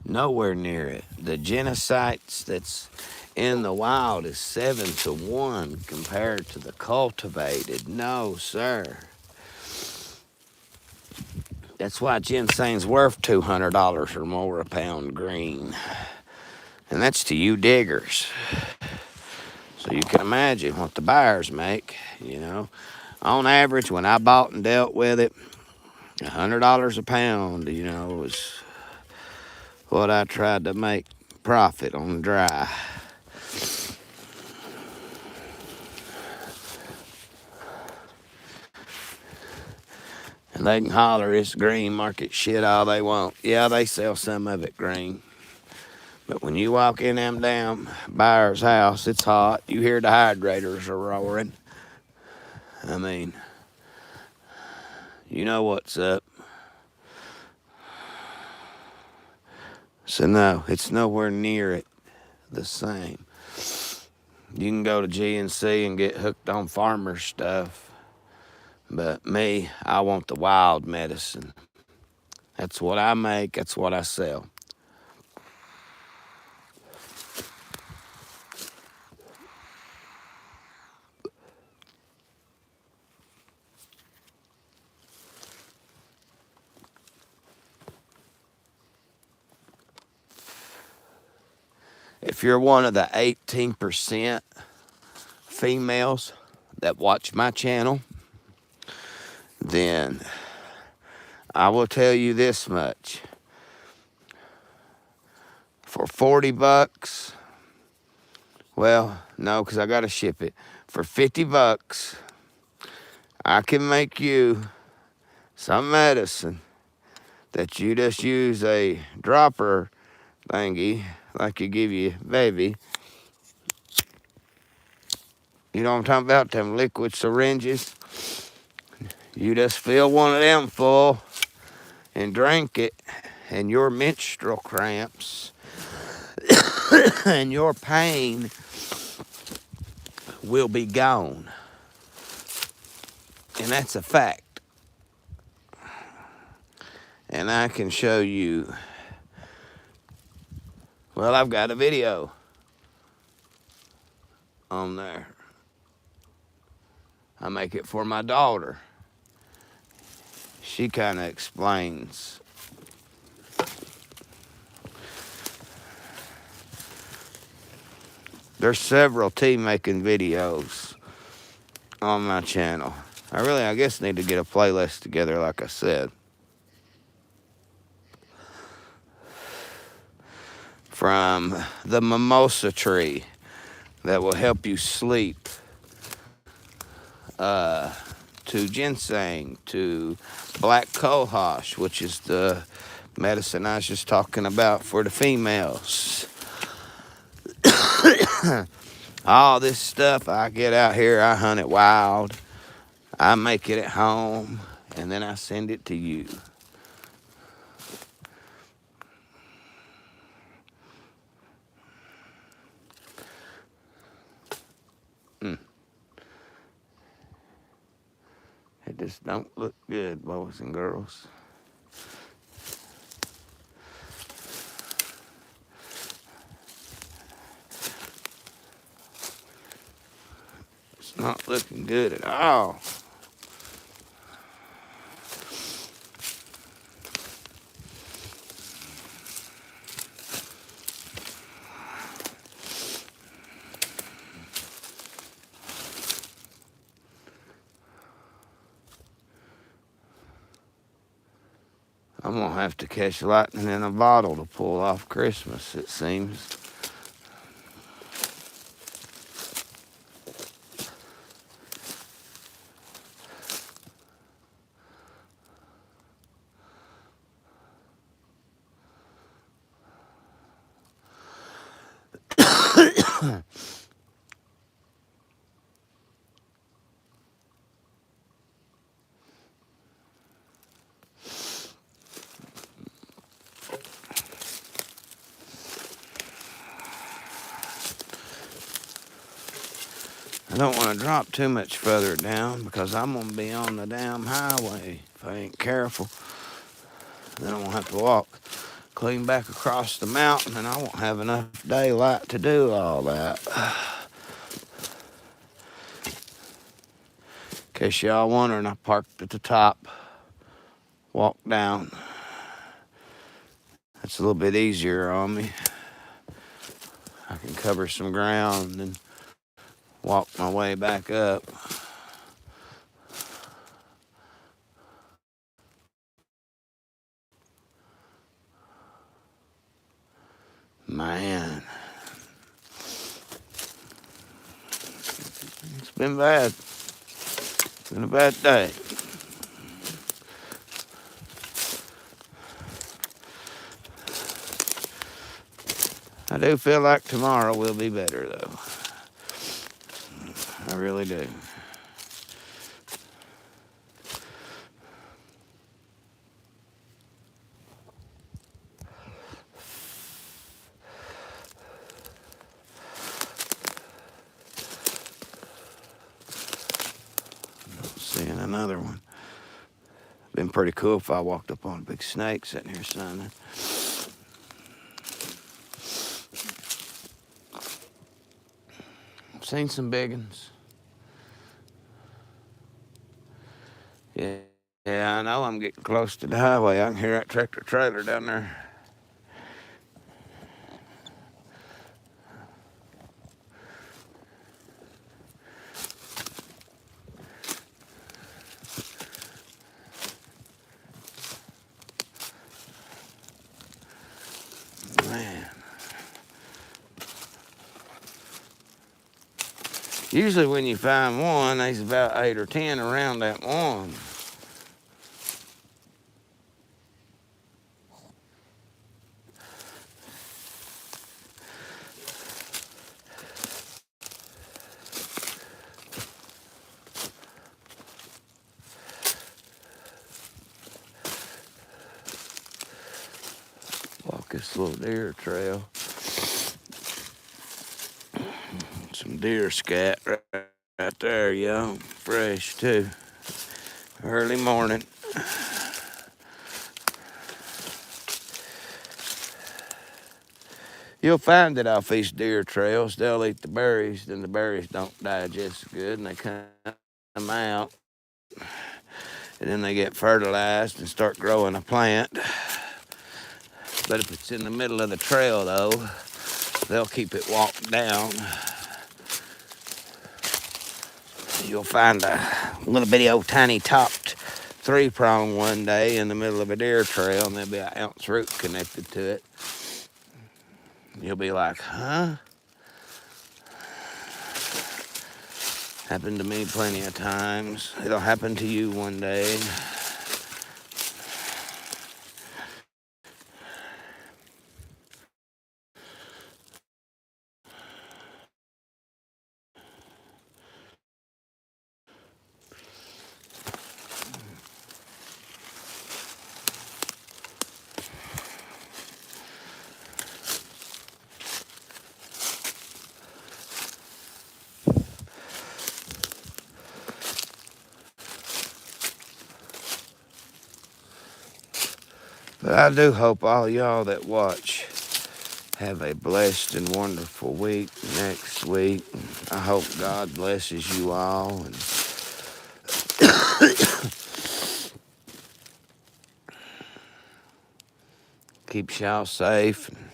Nowhere near it. The genocides that's in the wild is 7-1 compared to the cultivated. No, sir. That's why ginseng's worth $200 or more a pound green. And that's to you diggers. So you can imagine what the buyers make, you know. On average, when I bought and dealt with it, $100 a pound, you know, was what I tried to make profit on dry. And they can holler it's green market shit all they want. Yeah, they sell some of it green. But when you walk in them damn buyer's house, it's hot. You hear the hydrators are roaring. I mean, you know what's up. So no, it's nowhere near it the same. You can go to GNC and get hooked on farmer stuff. But me, I want the wild medicine. That's what I make. That's what I sell. If you're one of the 18% females that watch my channel, then I will tell you this much. For 40 bucks, well, no, because I got to ship it. For 50 bucks, I can make you some medicine that you just use a dropper thingy, like you give your baby. You know what I'm talking about? Them liquid syringes. You just fill one of them full and drink it, and your menstrual cramps and your pain will be gone. And that's a fact. And I can show you. Well, I've got a video on there. I make it for my daughter. She kind of explains. There's several tea making videos on my channel. I guess need to get a playlist together, like I said. From the mimosa tree that will help you sleep, to ginseng, to black cohosh, which is the medicine I was just talking about for the females. All this stuff I get out here, I hunt it wild. I make it at home, and then I send it to you. It just don't look good, boys and girls. It's not looking good at all. I'm gonna have to catch lightning in a bottle to pull off Christmas, it seems. I don't want to drop too much further down because I'm going to be on the damn highway if I ain't careful. Then I'm going to have to walk clean back across the mountain, and I won't have enough daylight to do all that. In case y'all wondering, I parked at the top, walked down. That's a little bit easier on me. I can cover some ground and walk my way back up. Man, it's been bad. It's been a bad day. I do feel like tomorrow will be better, though. I really do. Seeing another one. Been pretty cool if I walked up on a big snake sitting here sunning. I've seen some big ones. Yeah, I know I'm getting close to the highway. I can hear that tractor trailer down there. Man. Usually when you find one, there's about 8 or 10 around that one. Walk this little deer trail. Some deer scat right there, young, fresh too. Early morning. You'll find that off these deer trails, they'll eat the berries, then the berries don't digest good, and they come out, and then they get fertilized and start growing a plant. But if it's in the middle of the trail, though, they'll keep it walked down. You'll find a little bitty old tiny topped 3-prong one day in the middle of a deer trail, and there'll be an ounce root connected to it. You'll be like, huh? Happened to me plenty of times. It'll happen to you one day. But I do hope all y'all that watch have a blessed and wonderful week next week. I hope God blesses you all and keeps y'all safe. And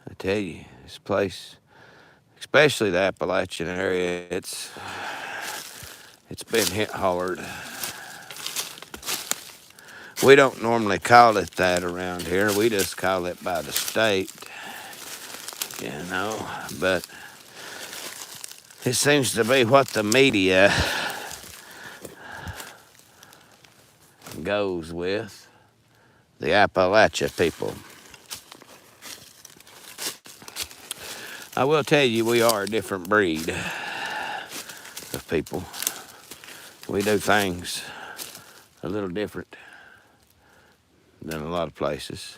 I tell you, this place, especially the Appalachian area, it's been hit hard. We don't normally call it that around here. We just call it by the state, you know. But it seems to be what the media goes with. The Appalachia people. I will tell you, we are a different breed of people. We do things a little different than a lot of places.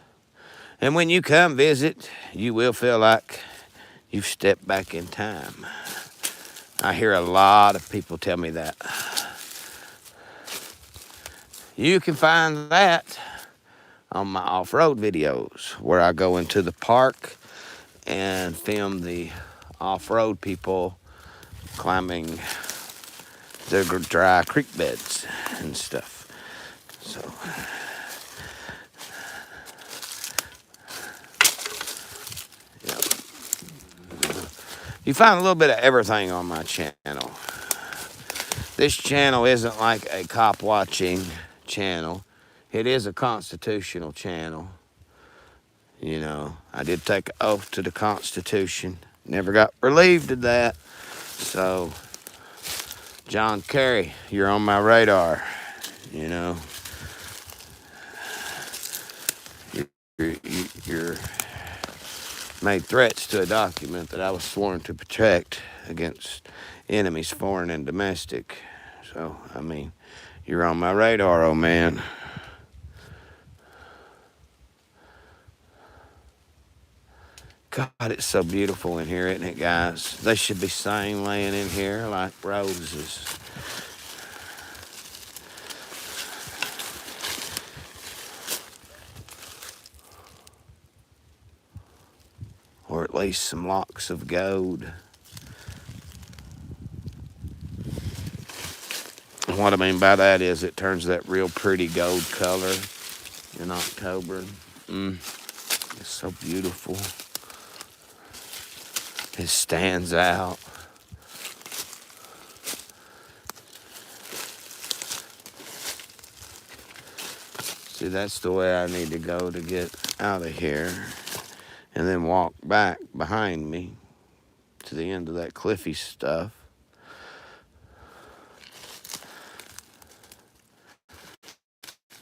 And when you come visit, you will feel like you've stepped back in time. I hear a lot of people tell me that. You can find that on my off-road videos where I go into the park and film the off-road people climbing the dry creek beds and stuff. So you find a little bit of everything on my channel. This channel isn't like a cop watching channel. It is a constitutional channel. You know, I did take an oath to the Constitution. Never got relieved of that. So, John Kerry, you're on my radar. You know, you're made threats to a document that I was sworn to protect against enemies, foreign and domestic. So, I mean, you're on my radar, old man. God, it's so beautiful in here, isn't it, guys? They should be sane laying in here like roses. Or at least some locks of gold. What I mean by that is it turns that real pretty gold color in October. It's so beautiful. It stands out. See, that's the way I need to go to get out of here. And then walk back behind me to the end of that cliffy stuff.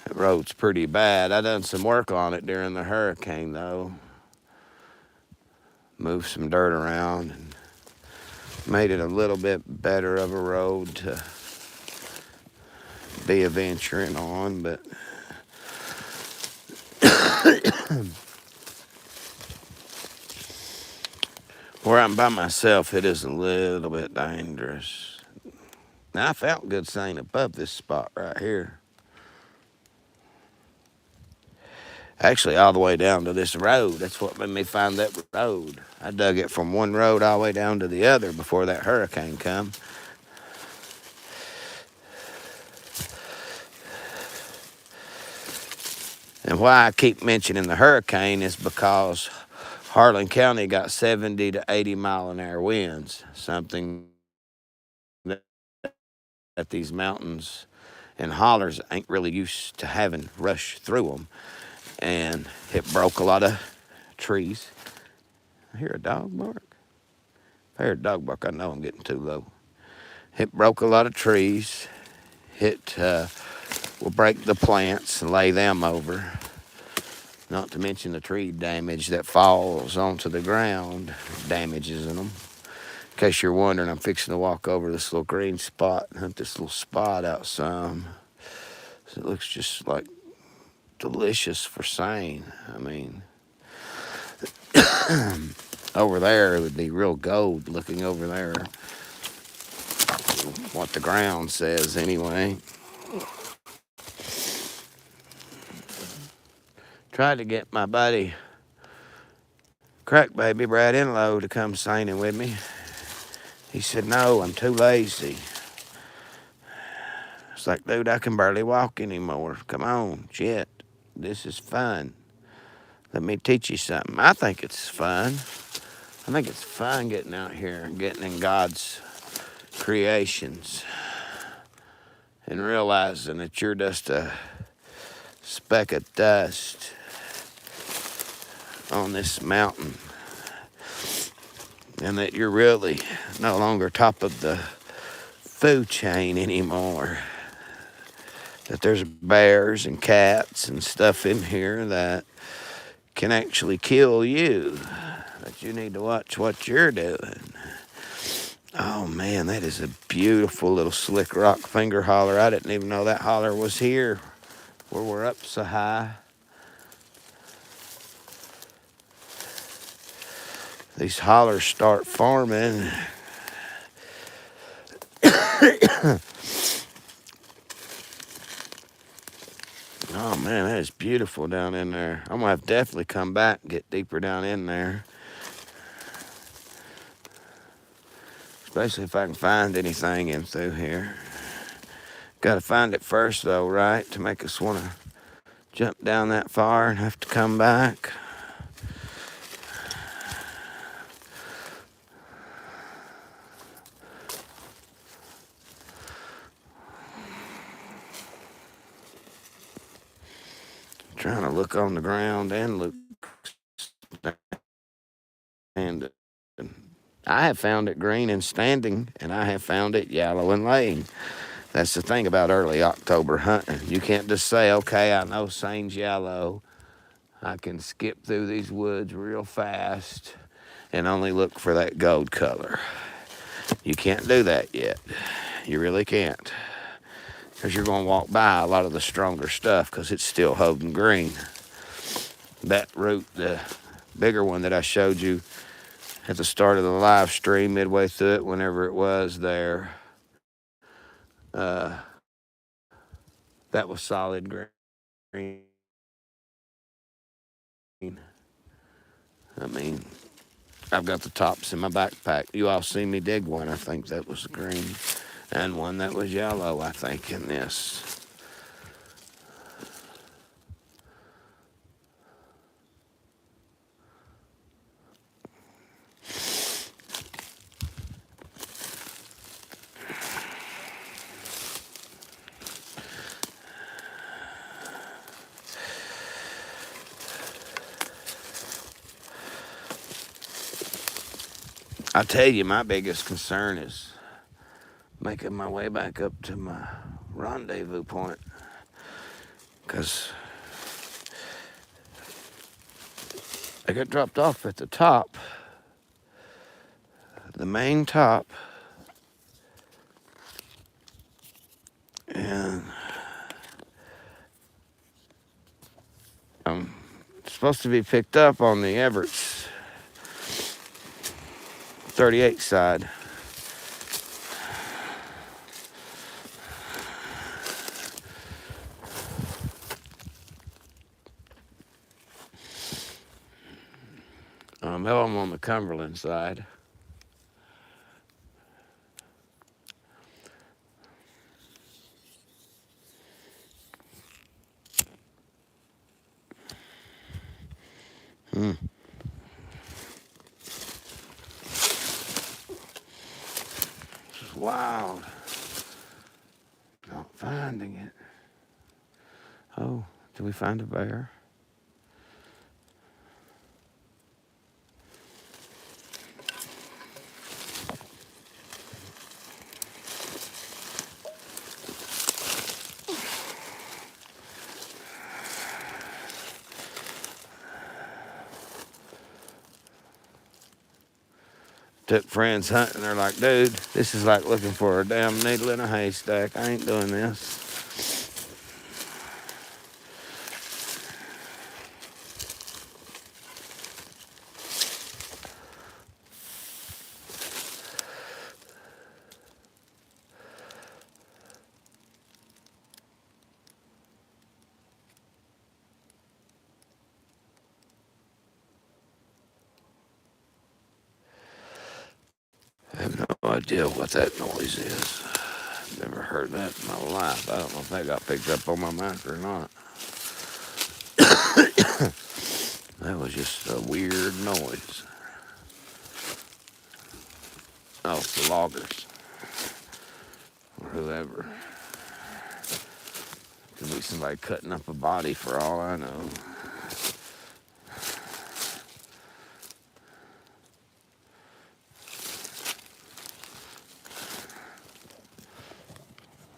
That road's pretty bad. I done some work on it during the hurricane, though. Moved some dirt around and made it a little bit better of a road to be adventuring on, but where I'm by myself, it is a little bit dangerous. Now, I felt good staying above this spot right here. Actually, all the way down to this road. That's what made me find that road. I dug it from one road all the way down to the other before that hurricane come. And why I keep mentioning the hurricane is because Harlan County got 70 to 80 mile an hour winds, something that these mountains and hollers ain't really used to having rush through them. And it broke a lot of trees. I hear a dog bark. If I hear a dog bark, I know I'm getting too low. It broke a lot of trees. It will break the plants and lay them over. Not to mention the tree damage that falls onto the ground, damages in them. In case you're wondering, I'm fixing to walk over this little green spot and hunt this little spot out some. So it looks just like delicious for sane. I mean, over there it would be real gold looking over there. What the ground says anyway. Tried to get my buddy Crack Baby Brad Inlow to come seining with me. He said, no, I'm too lazy. It's like, dude, I can barely walk anymore. Come on, shit. This is fun. Let me teach you something. I think it's fun. I think it's fun getting out here and getting in God's creations and realizing that you're just a speck of dust on this mountain and that you're really no longer top of the food chain anymore. That there's bears and cats and stuff in here that can actually kill you. That you need to watch what you're doing. Oh man, that is a beautiful little slick rock finger holler. I didn't even know that holler was here where we're up so high. These hollers start forming. Oh man, that is beautiful down in there. I'm gonna have to definitely come back and get deeper down in there. Especially if I can find anything in through here. Gotta find it first though, right? To make us wanna jump down that far and have to come back. Trying to look on the ground and look I have found it green and standing, and I have found it yellow and laying. That's the thing about early October hunting. You can't just say, okay, I know sane's yellow. I can skip through these woods real fast and only look for that gold color. You can't do that yet. You really can't. Because you're going to walk by a lot of the stronger stuff because it's still holding green. That root, the bigger one that I showed you at the start of the live stream, midway through it, whenever it was there, that was solid green. I mean, I've got the tops in my backpack. You all see me dig one. I think that was green. And one that was yellow, I think, in this. I tell you, my biggest concern is making my way back up to my rendezvous point. Because I got dropped off at the top, the main top, and I'm supposed to be picked up on the Everett's 38 side. Hell, I'm on the Cumberland side. This is wild. Not finding it. Oh, did we find a bear? Took friends hunting. They're like, dude, this is like looking for a damn needle in a haystack. I ain't doing this. I have no idea what that noise is. Never heard that in my life. I don't know if that got picked up on my mic or not. That was just a weird noise. Oh, it's the loggers. Or whoever. Could be somebody cutting up a body for all I know.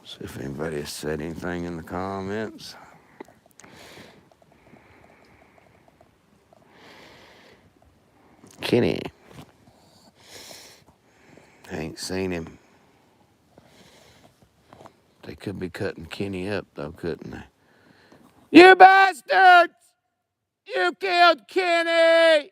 See if anybody has said anything in the comments. Kenny. I ain't seen him. They could be cutting Kenny up, though, couldn't they? You bastards! You killed Kenny!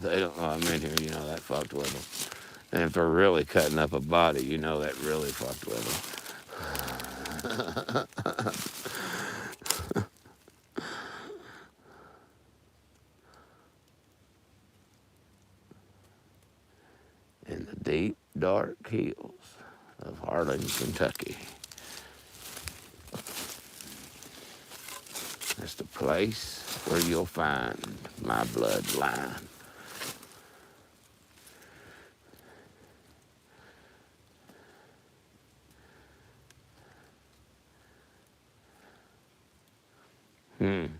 They don't know I'm in here, you know that fucked with them. And if they're really cutting up a body, you know that really fucked with them. In the deep, dark hills of Harlan, Kentucky. That's the place where you'll find my bloodline. It's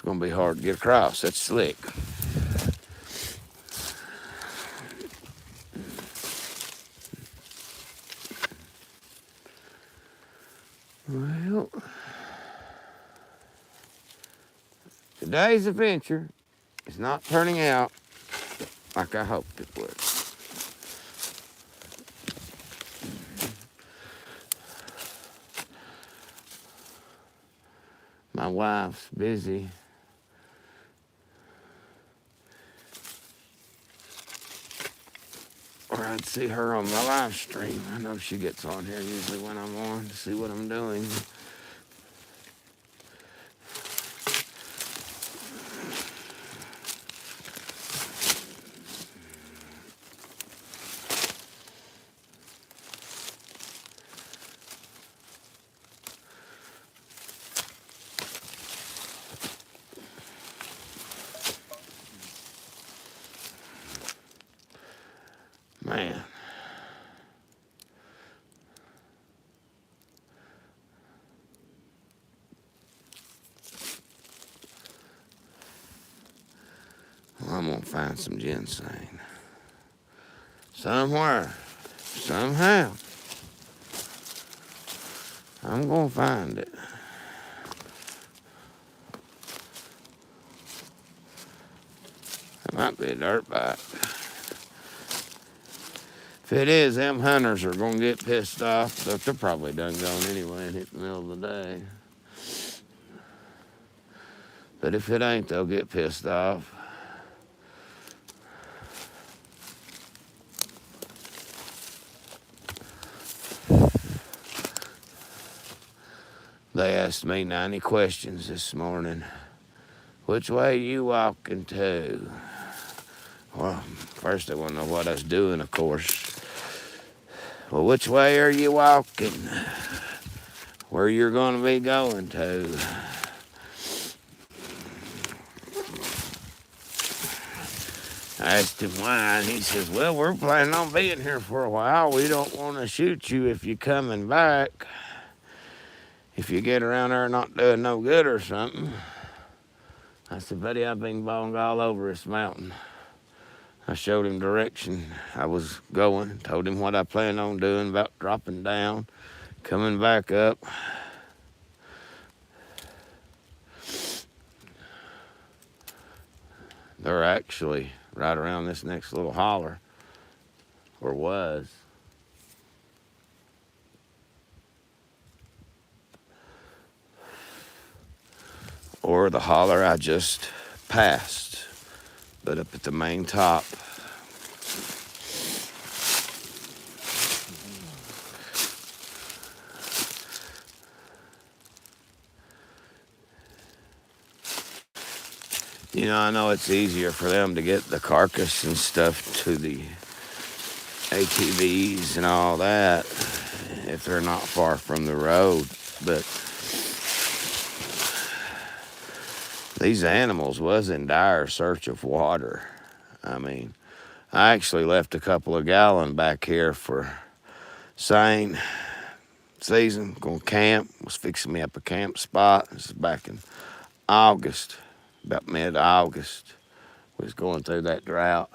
going to be hard to get across. That's slick. Well, today's adventure is not turning out like I hoped it would. My wife's busy. Or I'd see her on my live stream. I know she gets on here usually when I'm on to see what I'm doing. Man. Well, I'm going to find some ginseng. Somewhere. Somehow. I'm going to find it. It might be a dirt bike. If it is, them hunters are going to get pissed off, but they're probably done gone anyway and hit the middle of the day. But if it ain't, they'll get pissed off. They asked me 90 questions this morning. Which way you walking to? Well, first they want to know what I was doing, of course. Well, which way are you walking? Where you're going to be going to? I asked him why, and he says, well, we're planning on being here for a while. We don't want to shoot you if you're coming back. If you get around there not doing no good or something. I said, buddy, I've been bonged all over this mountain. I showed him direction I was going, told him what I planned on doing, about dropping down, coming back up. They're actually right around this next little holler, or was. Or the holler I just passed, but up at the main top. You know, I know it's easier for them to get the carcass and stuff to the ATVs and all that if they're not far from the road, but these animals was in dire search of water. I mean, I actually left a couple of gallons back here for seine season, going to camp, was fixing me up a camp spot. This is back in August, about mid-August. We was going through that drought.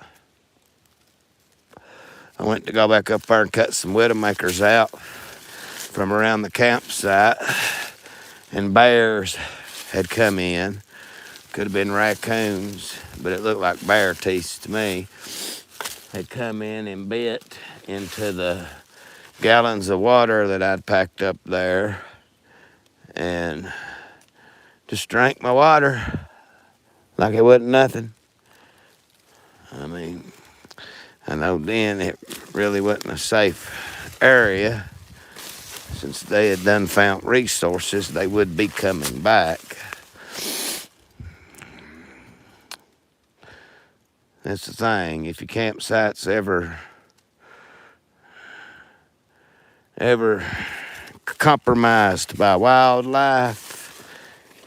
I went to go back up there and cut some widowmakers out from around the campsite, and bears had come in. Could have been raccoons, but it looked like bear teeth to me. Had come in and bit into the gallons of water that I'd packed up there and just drank my water like it wasn't nothing. I mean, I know then it really wasn't a safe area. Since they had done found resources, they would be coming back. That's the thing. If your campsite's ever compromised by wildlife,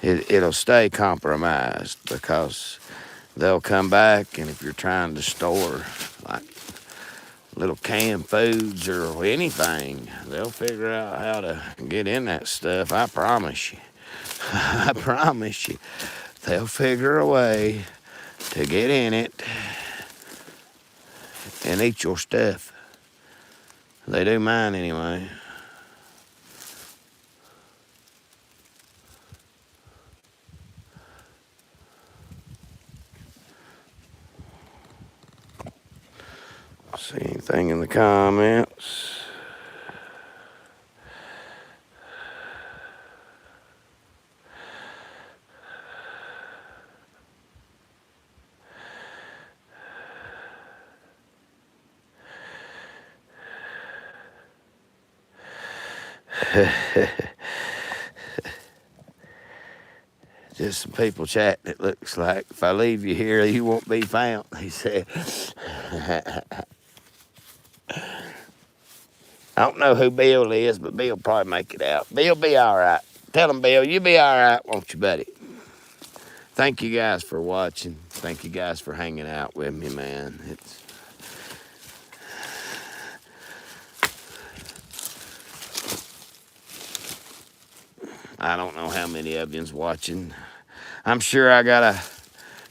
it'll stay compromised because they'll come back, and if you're trying to store like little canned foods or anything. They'll figure out how to get in that stuff. I promise you. I promise you. They'll figure a way to get in it and eat your stuff. They do mine anyway. See anything in the comments? Just some people chatting, it looks like. If I leave you here, you won't be found, he said. I don't know who Bill is, but Bill will probably make it out. Bill be all right. Tell him, Bill, you be all right, won't you, buddy? Thank you guys for watching. Thank you guys for hanging out with me, man. I don't know how many of you's watching. I'm sure I got a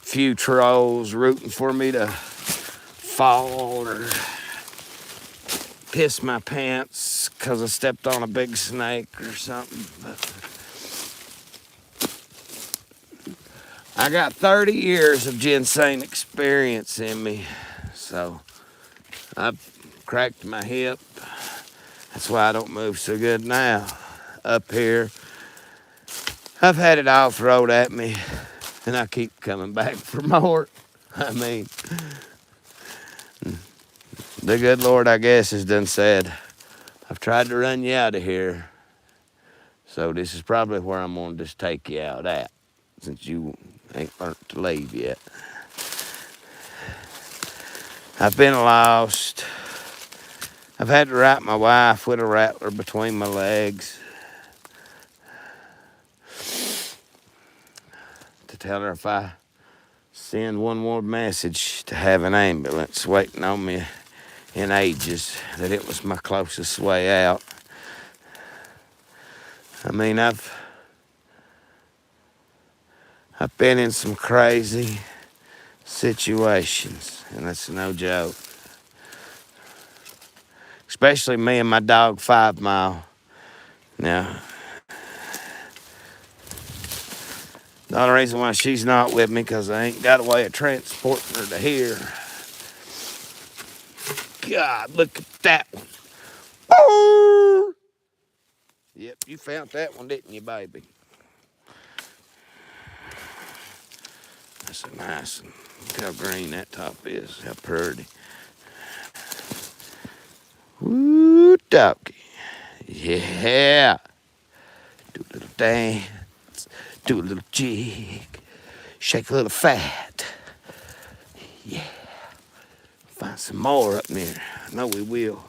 few trolls rooting for me to fall or piss my pants because I stepped on a big snake or something. But I got 30 years of ginseng experience in me, so I've cracked my hip. That's why I don't move so good now. Up here, I've had it all thrown at me, and I keep coming back for more. I mean, the good Lord, I guess, has done said, I've tried to run you out of here, so this is probably where I'm going to just take you out at, since you ain't learned to leave yet. I've been lost. I've had to write my wife with a rattler between my legs to tell her if I send one more message to have an ambulance waiting on me in ages, that it was my closest way out. I mean, I've been in some crazy situations, and that's no joke. Especially me and my dog 5 Mile. Now, the only reason why she's not with me because I ain't got a way of transporting her to here. God, look at that one. Oh! Yep, you found that one, didn't you, baby? That's a nice one. Look how green that top is. How pretty. Woo, doggy. Yeah. Do a little dance. Do a little jig. Shake a little fat. Yeah. Find some more up there. I know we will.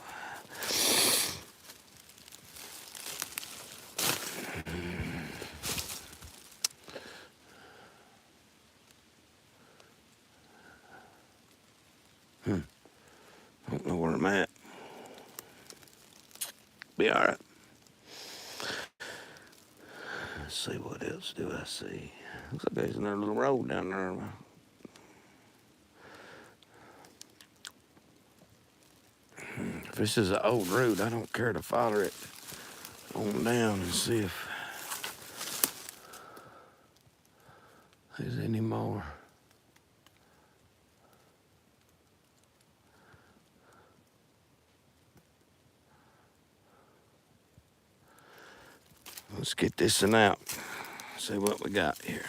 I don't know where I'm at. Be all right. Let's see, what else do I see? Looks like there's another little road down there. If this is an old route, I don't care to follow it on down and see if there's any more. Let's get this one out. See what we got here.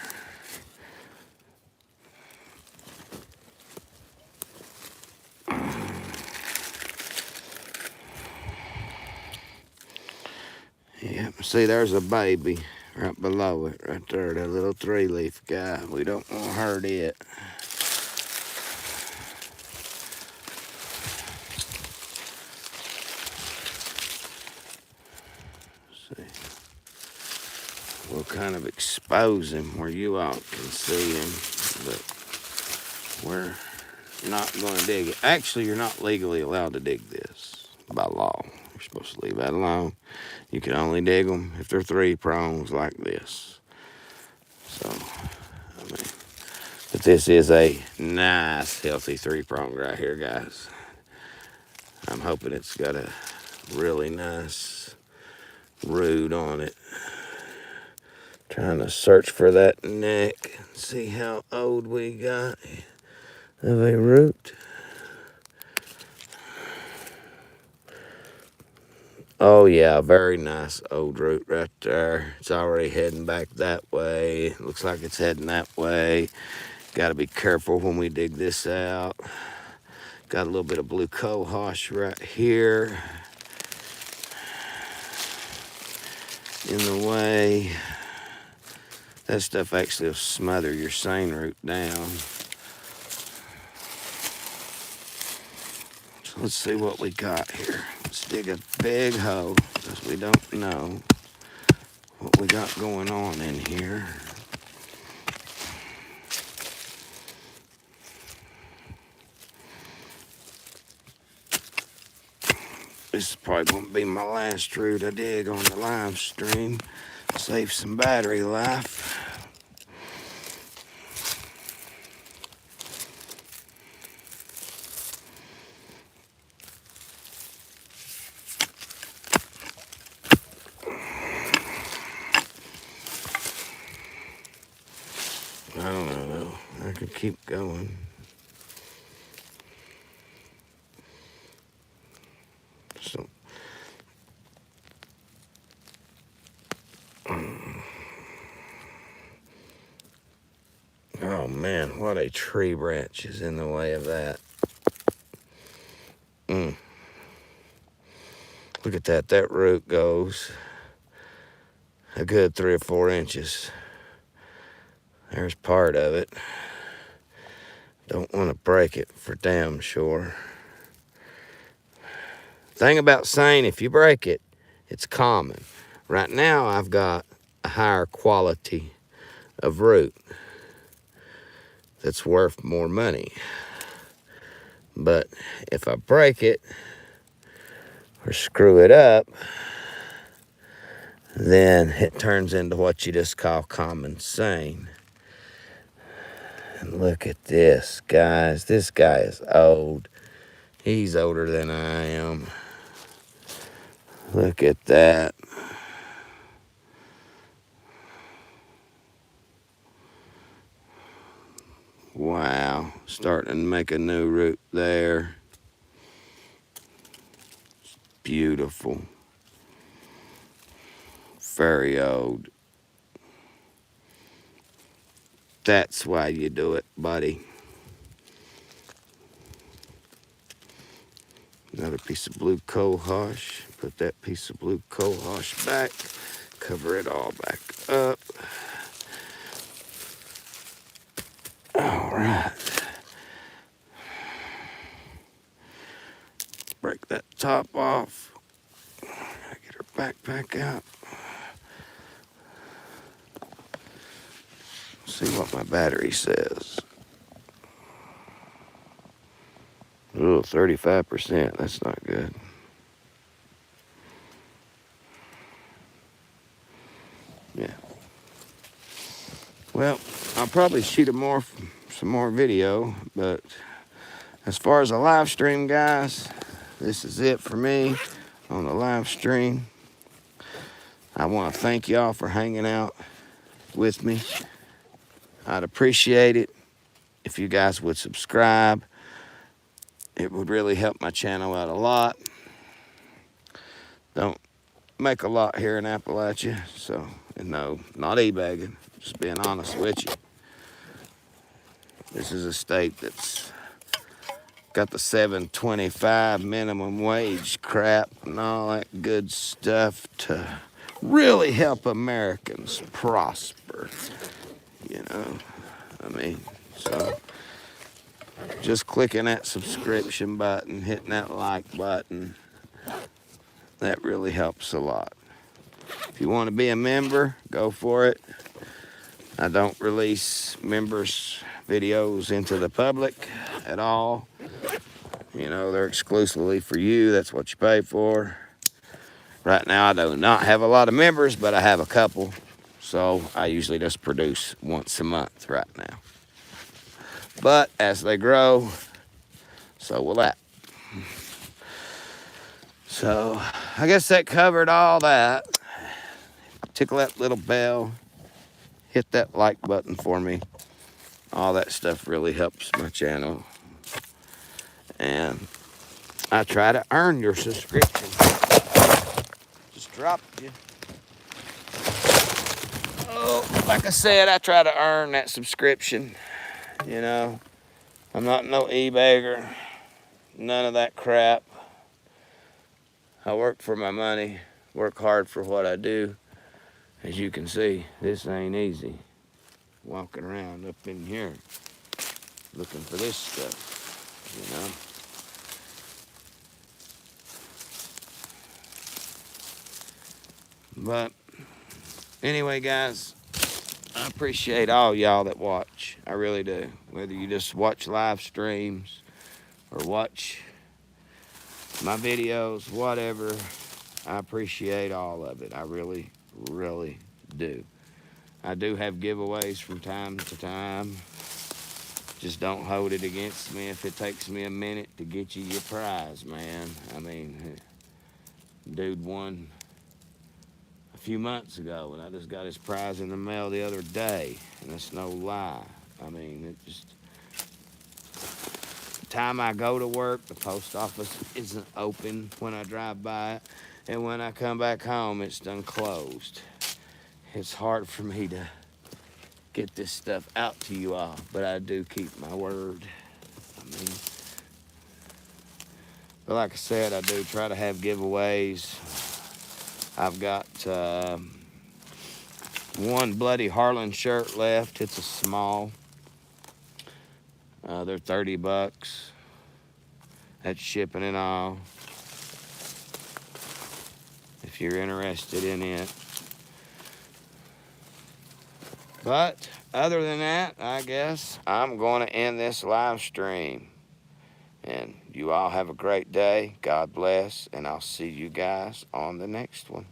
Yep, see there's a baby right below it, right there, that little 3-leaf guy. We don't want to hurt it. We'll kind of expose him where you all can see him, but not going to dig it. Actually, you're not legally allowed to dig this by law. You're supposed to leave that alone. You can only dig them if they're 3 prongs like this. So, I mean, but this is a nice, healthy 3-prong right here, guys. I'm hoping it's got a really nice root on it. Trying to search for that neck. See how old we got of a root. Oh yeah, very nice old root right there. It's already heading back that way. Looks like it's heading that way. Got to be careful when we dig this out. Got a little bit of blue cohosh right here in the way. That stuff actually will smother your seine root down. So let's see what we got here. Let's dig a big hole because we don't know what we got going on in here. This is probably going to be my last root I dig on the live stream. Save some battery life. I don't know though. I could keep going. So, oh man, what a tree branch is in the way of that. Look at that. That root goes a good 3 or 4 inches. There's part of it. Don't want to break it for damn sure. Thing about saying if you break it, it's common. Right now I've got a higher quality of root that's worth more money. But if I break it or screw it up, then it turns into what you just call common seine. And look at this, guys. This guy is old. He's older than I am. Look at that. Wow. Starting to make a new root there. It's beautiful. Very old. That's why you do it, buddy. Another piece of blue cohosh. Put that piece of blue cohosh back. Cover it all back up. All right. Break that top off. Get her backpack out. See what my battery says. Oh, 35%. That's not good. Yeah. Well, I'll probably shoot some more video, but as far as a live stream, guys, this is it for me on the live stream. I want to thank y'all for hanging out with me. I'd appreciate it if you guys would subscribe. It would really help my channel out a lot. Don't make a lot here in Appalachia, so no, not e-bagging, just being honest with you. This is a state that's got the $7.25 minimum wage crap and all that good stuff to really help Americans prosper, you know. I mean, so just clicking that subscription button, hitting that like button, that really helps a lot. If you want to be a member, go for it. I don't release members videos into the public at all. You know, they're exclusively for you. That's what you pay for. Right now, I do not have a lot of members, but I have a couple. So I usually just produce once a month right now. But as they grow, so will that. So I guess that covered all that. Tickle that little bell. Hit that like button for me. All that stuff really helps my channel. And I try to earn your subscription. Just dropped you. Oh, like I said, I try to earn that subscription. You know, I'm not no e-bagger. None of that crap. I work for my money. Work hard for what I do. As you can see, this ain't easy. Walking around up in here looking for this stuff, you know. But anyway, guys, I appreciate all y'all that watch. I really do. Whether you just watch live streams or watch my videos, whatever, I appreciate all of it. I really, really do. I do have giveaways from time to time. Just don't hold it against me if it takes me a minute to get you your prize, man. I mean, dude won a few months ago, and I just got his prize in the mail the other day, and that's no lie. I mean, it just, the time I go to work, the post office isn't open when I drive by it, and when I come back home, it's done closed. It's hard for me to get this stuff out to you all, but I do keep my word. I mean, but like I said, I do try to have giveaways. I've got one bloody Harlan shirt left. It's a small. They're $30. That's shipping and all. If you're interested in it. But other than that, I guess I'm going to end this live stream. And you all have a great day. God bless. And I'll see you guys on the next one.